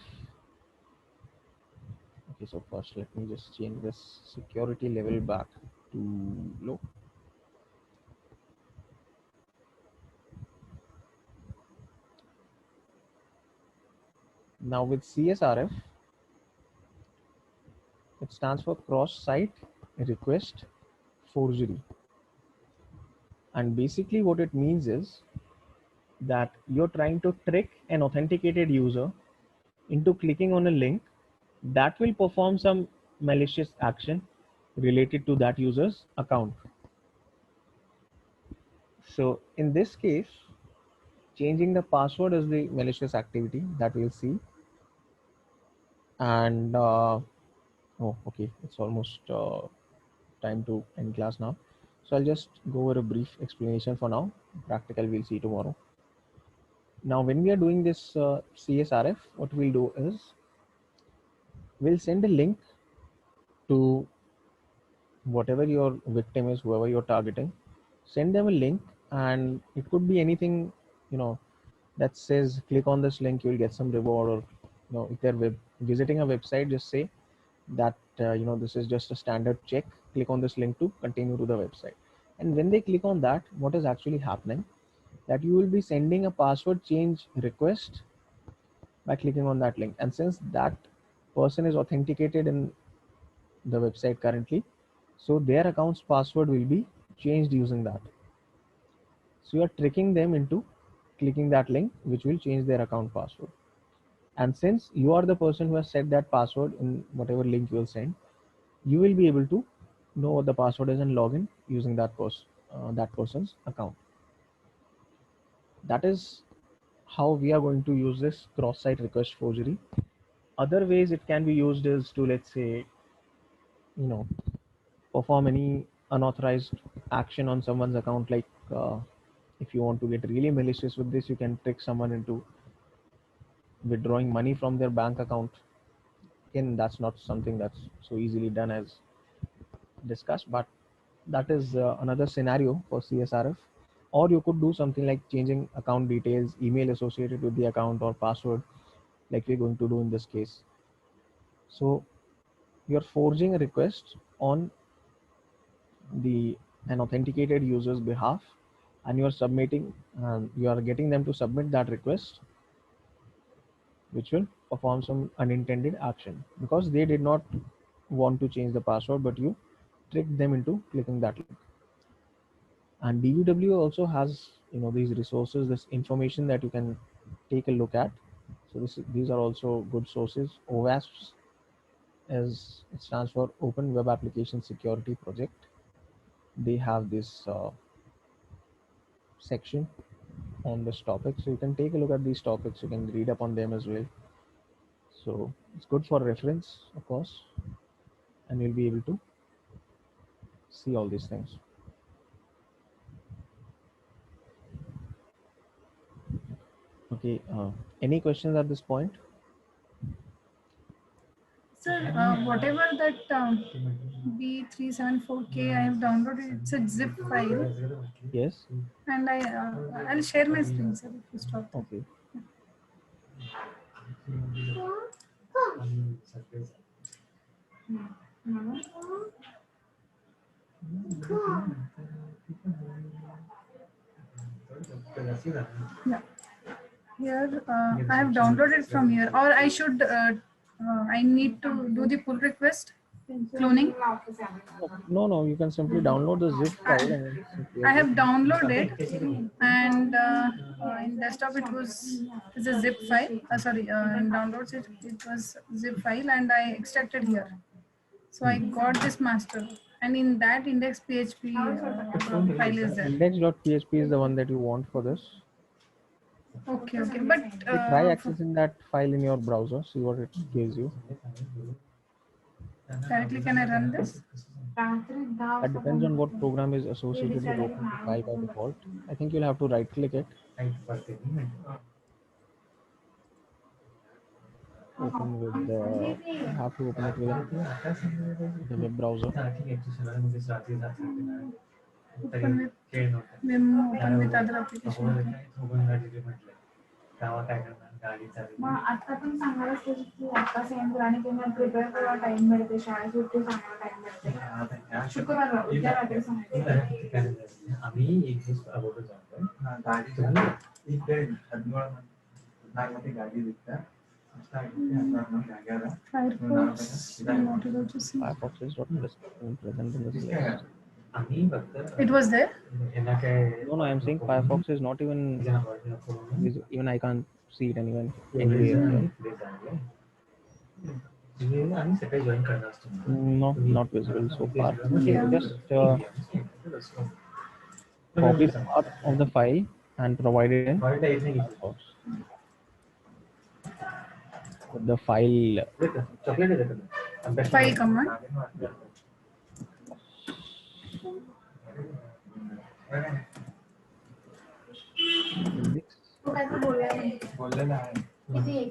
Okay, so first let me just change this security level back to low. Now with CSRF, it stands for cross-site request forgery. And basically what it means is that you're trying to trick an authenticated user into clicking on a link that will perform some malicious action related to that user's account. So in this case, changing the password is the malicious activity that we'll see. And oh, okay, it's almost time to end class now. So I'll just go over a brief explanation for now. Practical we'll see tomorrow. Now, when we are doing this CSRF, what we'll do is we'll send a link to whatever your victim is, whoever you're targeting. Send them a link, and it could be anything, that says click on this link, you'll get some reward, or if they're visiting a website, just say that this is just a standard check. Click on this link to continue to the website. And when they click on that, what is actually happening? That you will be sending a password change request by clicking on that link. And since that person is authenticated in the website currently, so their account's password will be changed using that. So you are tricking them into clicking that link, which will change their account password. And since you are the person who has set that password in whatever link you will send, you will be able to know what the password is and log in using that person's account. That is how we are going to use this cross-site request forgery. Other ways it can be used is to, let's say, perform any unauthorized action on someone's account. Like if you want to get really malicious with this, you can trick someone into withdrawing money from their bank account. Again, that's not something that's so easily done as discussed, but that is another scenario for CSRF. Or you could do something like changing account details, email associated with the account, or password, like we're going to do in this case. So you're forging a request on an authenticated user's behalf, and you are submitting, you are getting them to submit that request, which will perform some unintended action because they did not want to change the password, but you tricked them into clicking that link. And DVW also has these resources, this information that you can take a look at. So these are also good sources. OWASP it stands for Open Web Application Security Project. They have this section on this topic, so you can take a look at these topics. You can read up on them as well. So it's good for reference, of course, and you'll be able to see all these things. Okay, any questions at this point? Sir, whatever that B374K I have downloaded, it's a zip file, Yes. and I'll share my screen, sir, if you stop. Okay. Yeah. Here, I have downloaded from here, or I should, I need to do the pull request, cloning. No, you can simply download the zip file and then simply I have downloaded, and in desktop it's a zip file. Sorry, in downloads it was zip file, and I extracted here. So I got this master, and in that index PHP file is there. index.php is the one that you want for this. Okay, but Try accessing that file in your browser, see what it gives you. directly can I run this? That depends on what program is associated with OpenPy by default. I think you'll have to right click it, open with the, you have to open it with the web browser. Open with Vim, open with other application. मग आता पण सांगायला पाहिजे की आता send आणि त्यांना prepare करायला time मिळते शाळेत सुट्टी सांगायला टाइम मिळते शुक्रवार उद्या रात्री सांगायचं आम्ही एक दिवस अगोदर जातोय गाडी इकडे मध्ये गाडी विकता Firefox, not able to see. Firefox is not present in this list. आम्ही फक्त It was there. यांना काय No, I'm saying Firefox is not even, even I can't see it anywhere. आम्ही सकाळी जॉईन करणार असतो No, not visible so far. Yeah. Just copy the path of the file and provide it in कॉलटा येत नाही Firefox. With the file chocolate येतं File command. index. तू काय बोलूया बोललेलं आहे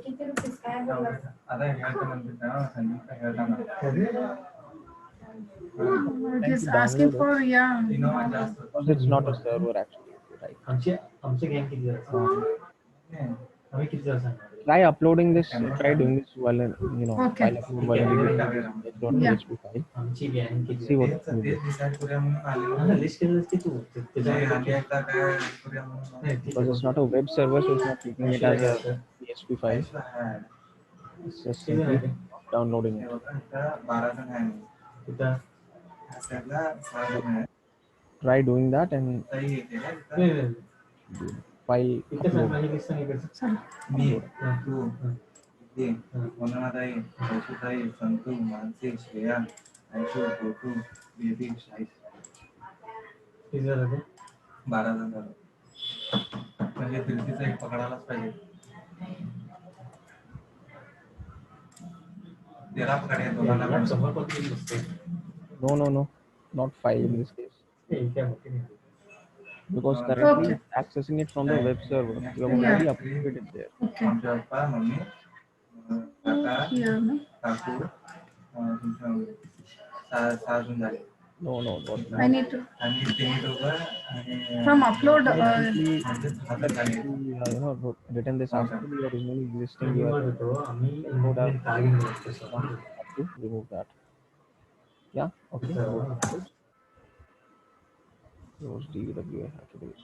किती रुपीस काय बोलला आता ಹೇಳ್ತಾನಂತ ಸಂಗೀತ ಹೇಳ್ತಾನ It is asking for, yeah. Innova जास्त Because it's not a server actually. Right. आमचे गँग किती जण आम्ही किती जण सांगणार Try uploading this. Try doing this while Okay. while upload while in Yeah. PHP file. आमची गँग किती See what तेच डिसाइड करूया म्हणून आलेलो लिस्ट केलं की तू आधी एकदा काय करूया म्हणून because it's not a web server, so it's not treating it as a PHP file. It's just simply downloading it. 12 जण आहे तिथं त्याला 6 जण आहे Try doing that and ताई येते का file इथे upload. माझी लिस्ट सांगितलं Sorry. मी तू ये मोनाताई वसुताई संतू मानसी श्रेया आयशू गोटू बेबी शाही किती झालं ते 12 जण झालं म्हणजे तिरतीचा एक पकडायलाच पाहिजे तेरा पकड्या दोघांना समोर पकडली दिसते No, not file in this case. इथे मोठी नाही Because currently Okay. it's accessing it from the web server. You have already uploaded it there. Okay. आमच्या पप्पा मम्मी काका Here, no? काकू तुमच्या 6 जण झाले No, not I need to आणि तिन्ही दोघं आणि from upload. Currently, म्हणजे हातात झाले written this after the originally existing me URL. म्हणतो आम्ही इन्व्होल्वमेंट काय घेतो Have to remove that. Yeah, okay. Close DW, I have to do it.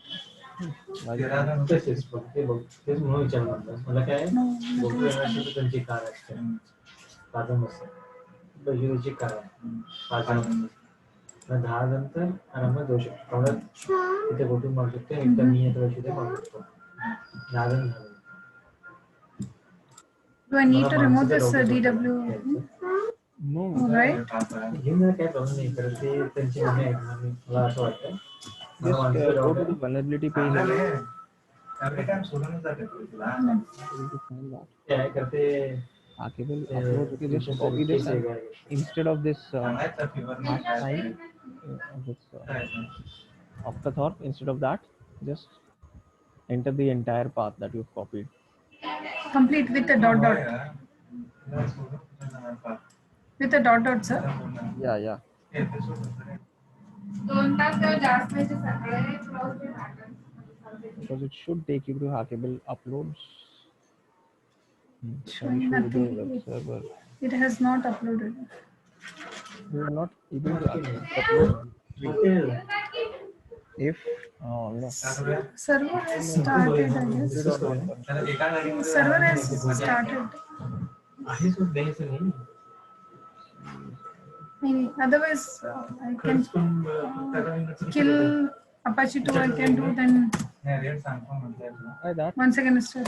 तेरा जण तसेच ते बघ तेच म्हणून विचारलं म्हणतात मला काय No, बोलतो असेल तर त्यांची कार असते 5 जण असतात पहिली त्याची कार आहे 5 जण 10 जण तर आरामात जाऊ शकतो तेवढं तिथे बोटून मारू शकतो एकदा मी येतो तिथे मारू शकतो 10 जण झाले do I need to remove this DW? No, Right? घेऊन काय प्रॉब्लेम नाही कारण ते त्यांची म्हणे आहेत मला असं वाटतं just go to the vulnerability page and every time सोडूनच जाते तुला you will find that. काय करते hackable uploads. Okay, just copy this and instead of this sign, this afterthought, instead of that, just enter the entire path that you've copied. Complete with a dot dot. With a dot dot, sir. Yeah. दोन तास तेव्हा जास्त नाही ते सकाळी class ते matter Because it should take you to hackable uploads. Showing Show the nothing. web server. It has not uploaded. You are not able to access upload if no. Server has started, I guess. Server has started. Otherwise, I can kill Apache 2. I can do then. Try that. 1 second, sir.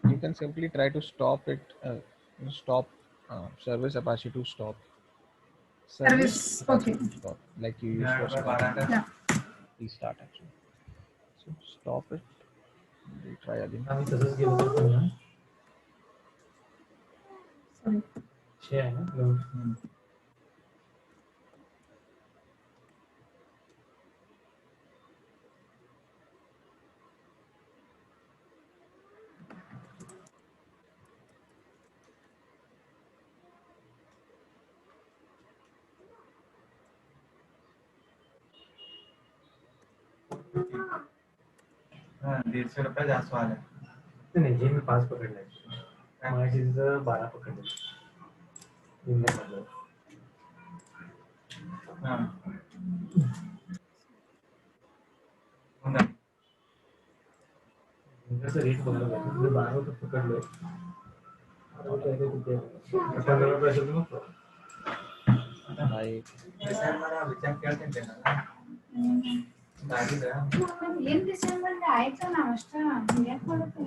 You can simply try to stop it. Stop service Apache to stop. Service, okay. Stop, like you use for stop. Yeah. Restart actually. So stop it. We'll try again. Sorry. ₹150 जास्त आले. नाही जे मी 5 पकडले माझी 12 पकडले जसं rate बघायला पाहिजे 12 तर पकडले विचार केला ಏನ್ ಡಿಸೆಂಬರ್ ಆಯ್ತು ನಾವು ಅಷ್ಟ ಯಾಕೆ ಮಾಡುತ್ತೆ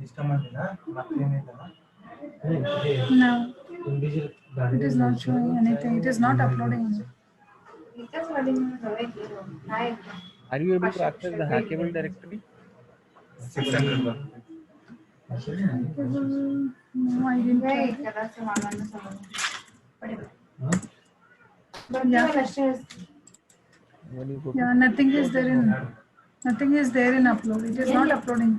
ಇಷ್ಟ ಮಾಡಿಲ್ಲ ಮತ್ತೇನಿಲ್ಲ No. It is not showing anything. It is not uploading. because what is right Are you able to access the hackable directory? 600 No, I didn't try. करायचं मला सांग Yeah. When you go Yeah, nothing is there in upload. It is not uploading.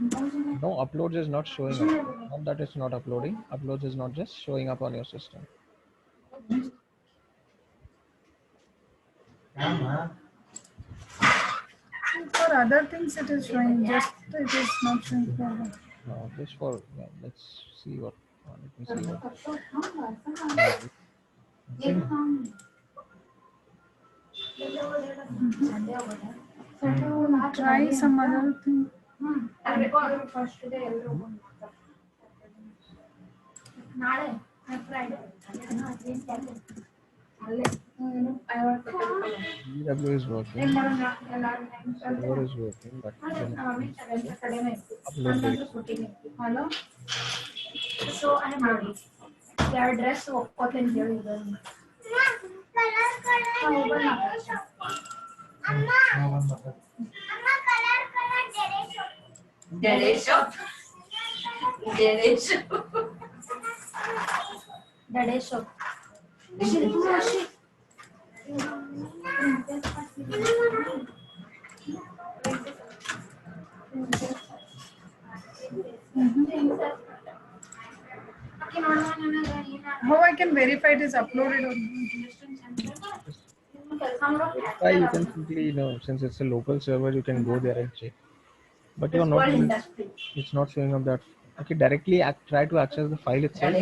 no, uploads is not showing up. Not that it's not uploading. Uploads is not just showing up on your system. For other things, it is showing. Just it is not showing for that. No, just for let's see what. Let me see what. Try some other thing. First day ಎಲ್ಲರೂ ನಾಳೆ Friday ಅಲ್ಲೇ DW is working. Server is working, but then upload directory. Hello so I am ready ಯಾರ್ dress ಒಪ್ಕೋತೀನಿ ಹೇಳಿದ್ರು Dadesho. How I can verify it is uploaded or Why you can simply, since it's a local server, you can go there and check. But you're not. It's not showing up that. Okay, directly try to access the file itself.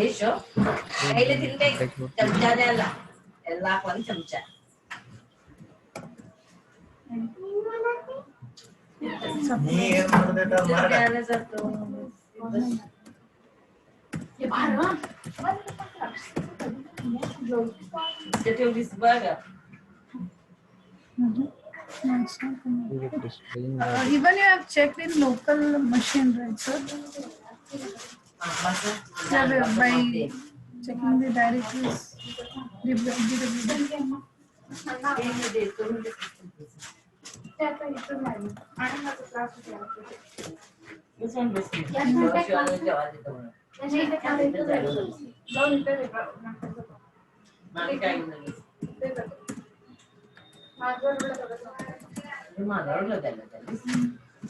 ನೀ ಏನ್ ಮಾಡ್ದೆ even you have checked in local machine, right, sir? Yeah, by checking the directories. त्याचा इथं नाही आणि माझा class होता This one biscuit. Yes, ma'am. She always jaws it. म्हणजे इथे खाली इथं जायचं जाऊन इथे वेगळं नंतर जातो. Mommy काय घेऊन आली? इथे जातो. माझं एवढं सगळं सांगतो. हे माझ्यावर द्यायला त्याला.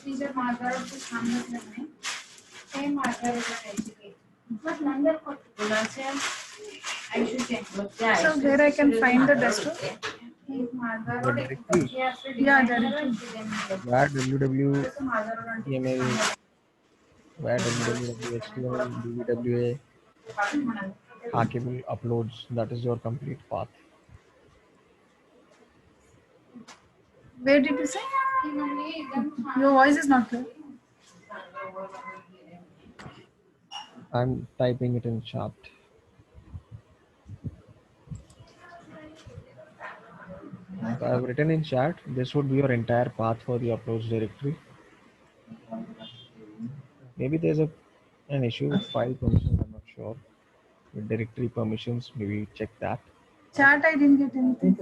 ती जर माझ्यावरती छान नसलं नाही ते माझ्यावर द्यायची काही बट नंतर कुणाचे? I should change. मग ते आहे. So where I can find the desktop? माझ्यावर directory. Yeah, directory. Where www माझ्यावर email, where www HTML, DVWA, hackable uploads. That is your complete path. Where did you say? Your voice is not clear. I'm typing it in chat. So I've written in chat. This would be your entire path for the uploads directory. Maybe there's an issue with file permissions. I'm not sure. With directory permissions, maybe check that. Chat, I didn't get anything.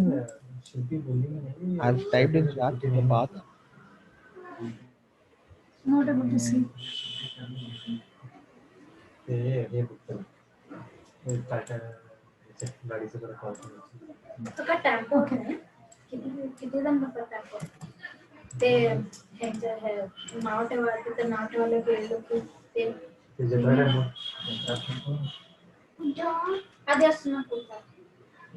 शिल्पी बोलली नाही. I've typed in chat the path. Not able to see. ते हे बघतो. हे टाटा गाडीचं जरा call करायचं. तो काय tempo आहे किती जण बघतात टेम्पो ते ह्यांचं हे नाव ठेवायचं ते नाव ठेवायला गेलो की ते ते जत्रा आधी असं ना कुठं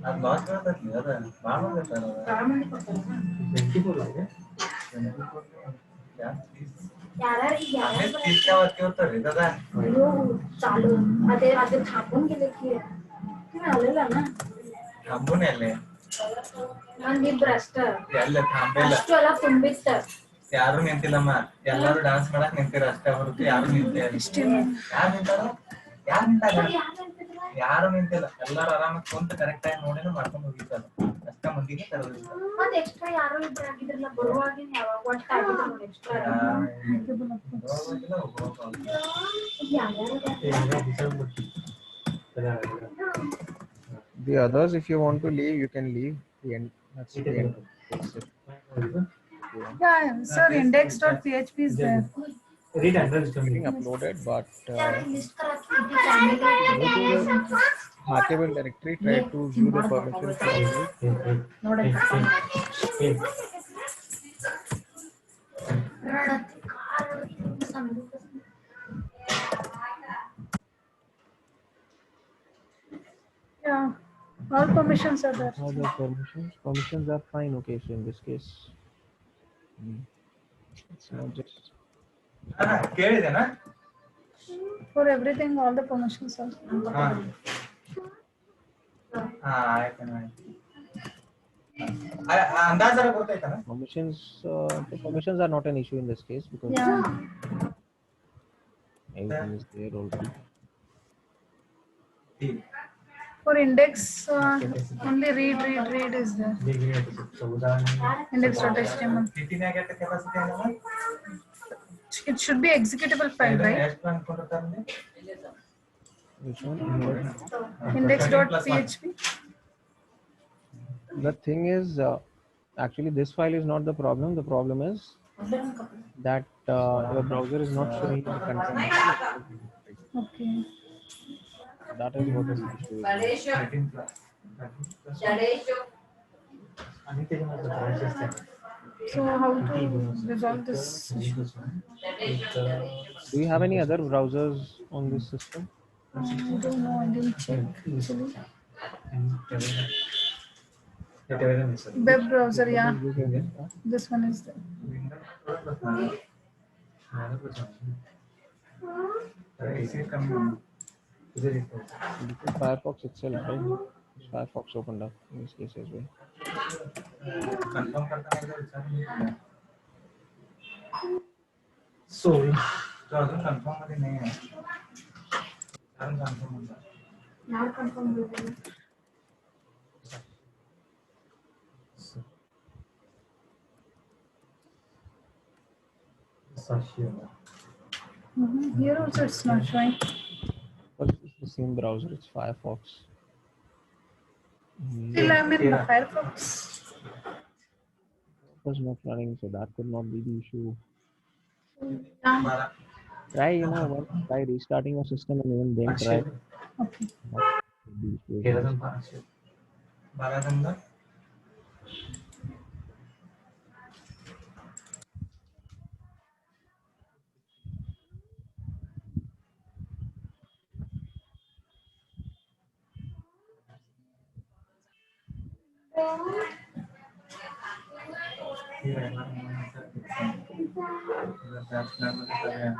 ಅದು ಲಾಸ್ ಮಾಡ್ತೈತಿ ಅದ ಭಾಳ ಮಾಡ್ತಾರ काय म्हणजे पकडा ना त्यांची बोलायचे. याला ತೀರ್ಚಾವತ್ತಿ ಹೋಗ್ತಾರ್ರಿ ಅದ अयो चालू आधी आधी थांबून गेले की तुम्ही आलेला ना ನಮ್ಮನೆ ಅಲ್ಲೇ ಮಂದಿ ಭ್ರಷ್ಟ ಎಲ್ಲ ಥಾಂಬಿಲ್ಲ ಅಷ್ಟು ಎಲ್ಲ ತುಂಬಿತ್ತ ಯಾರು ನಿಂತಿಲ್ಲಮ್ಮ ಎಲ್ಲಾರು ಡಾನ್ಸ್ ಮಾಡಕ್ ನಿಂತಿರ ಅಷ್ಟೇ ಹೊರತು ಯಾರು ನಿಂತಿಲ್ಲ ಯಾರು ನಿಂತಾರ ಯಾರು ನಿಂತಾರ ಯಾರು ನಿಂತಿಲ್ಲ ಎಲ್ಲಾರು ಆರಾಮಾಗಿ ಕುಂತ ಕರೆಕ್ಟ್ ಆಗಿ ನೋಡಿನ ಮಾಡ್ಕೊಂಡು ಹೋಗಿರ್ತಾರ ಅಷ್ಟ ಮಂದಿಗೆ ತರೋದಿಲ್ಲ ಮತ್ತೆ ಎಕ್ಸ್ಟ್ರಾ ಯಾರು ಇದ್ರೆ ಆಗಿದ್ರಲ್ಲ ಬರುವಾಗಿನ ಯಾವಾಗ ಒಟ್ಟು ಆಗಿದ್ರು ನೋಡಿ ಎಕ್ಸ್ಟ್ರಾ ಯಾರ್ಯಾರು ते दिसायला बघ. त्याला The others, if you want to leave, you can leave. The end. That's the end. That's it. Yeah, sir, index.php is there. Read Android Getting uploaded, but list करा किती channel hackable directory. Try to view the permissions for upload. Yeah, all permissions are there. How the permissions? Permissions are fine. Okay, so in this case, it's not just. ಕೇಳಿದೇನಾ For everything, all the permissions are there. ಹಾ ಆಯ್ತು ಅಂದಾಜರ ಗೊತ್ತಾಯ್ತಾನ Permissions, the permissions are not an issue in this case because Yeah, everything is there already. for index, only read is there. Index.html. ಸಿಟಿನಾಗ ಎಷ್ಟು capacity ಏನಲ್ಲ It should be executable file, right? ಎಷ್ಟು ಅನ್ಕೊಂಡಿರ್ತಾರಂడి Which one? Index.php. The thing is, actually, this file is not the problem. The problem is that your browser is not showing the content. Okay. That is what is the issue. आणि त्याच्यामध्ये branch असतात. So how to resolve this issue? Do you have any other browsers on this system? I don't know. I didn't check actually. Web browser, yeah. This one is there. This is Firefox itself, right? Firefox opened up in this case as well. Confirm ಮಾಡ್ತಾನೆ So, ಅದನ್ನ confirm ಮಾಡಿನೇ ಯಾರು confirm ಮಾಡಿಲ್ಲ ಯಾರು confirm ಮಾಡಿದ್ರು Here also it's not showing. But it's the same browser, it's Firefox. Still I'm in the Firefox. was not running, so that could not be the issue. Yeah. Try, once try restarting your system and even then try. Okay. What could be the issue केलं is. तर पाचशे. 12 समजा. हे राहणार म्हणून तर जर त्या असल्यामध्ये सगळ्या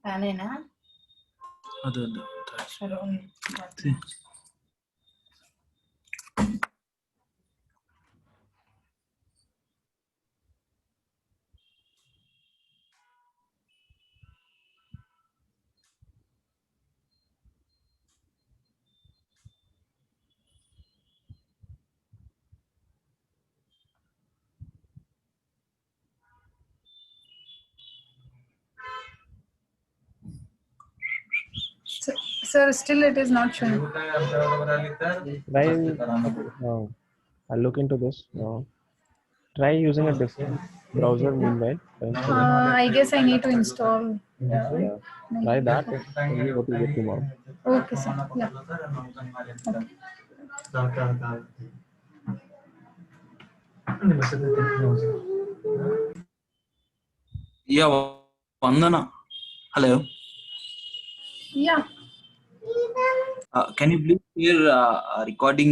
ತಾನೇನಾ ಅದು ಸರಿ Sir, still it is not showing. Try, I'll look into this. Try using a different browser meanwhile. I guess I need to install. Yeah. Try that. Only what you get tomorrow. Okay, sir. Yeah. Yeah, Vandana. Hello. Yeah. Can you please share recording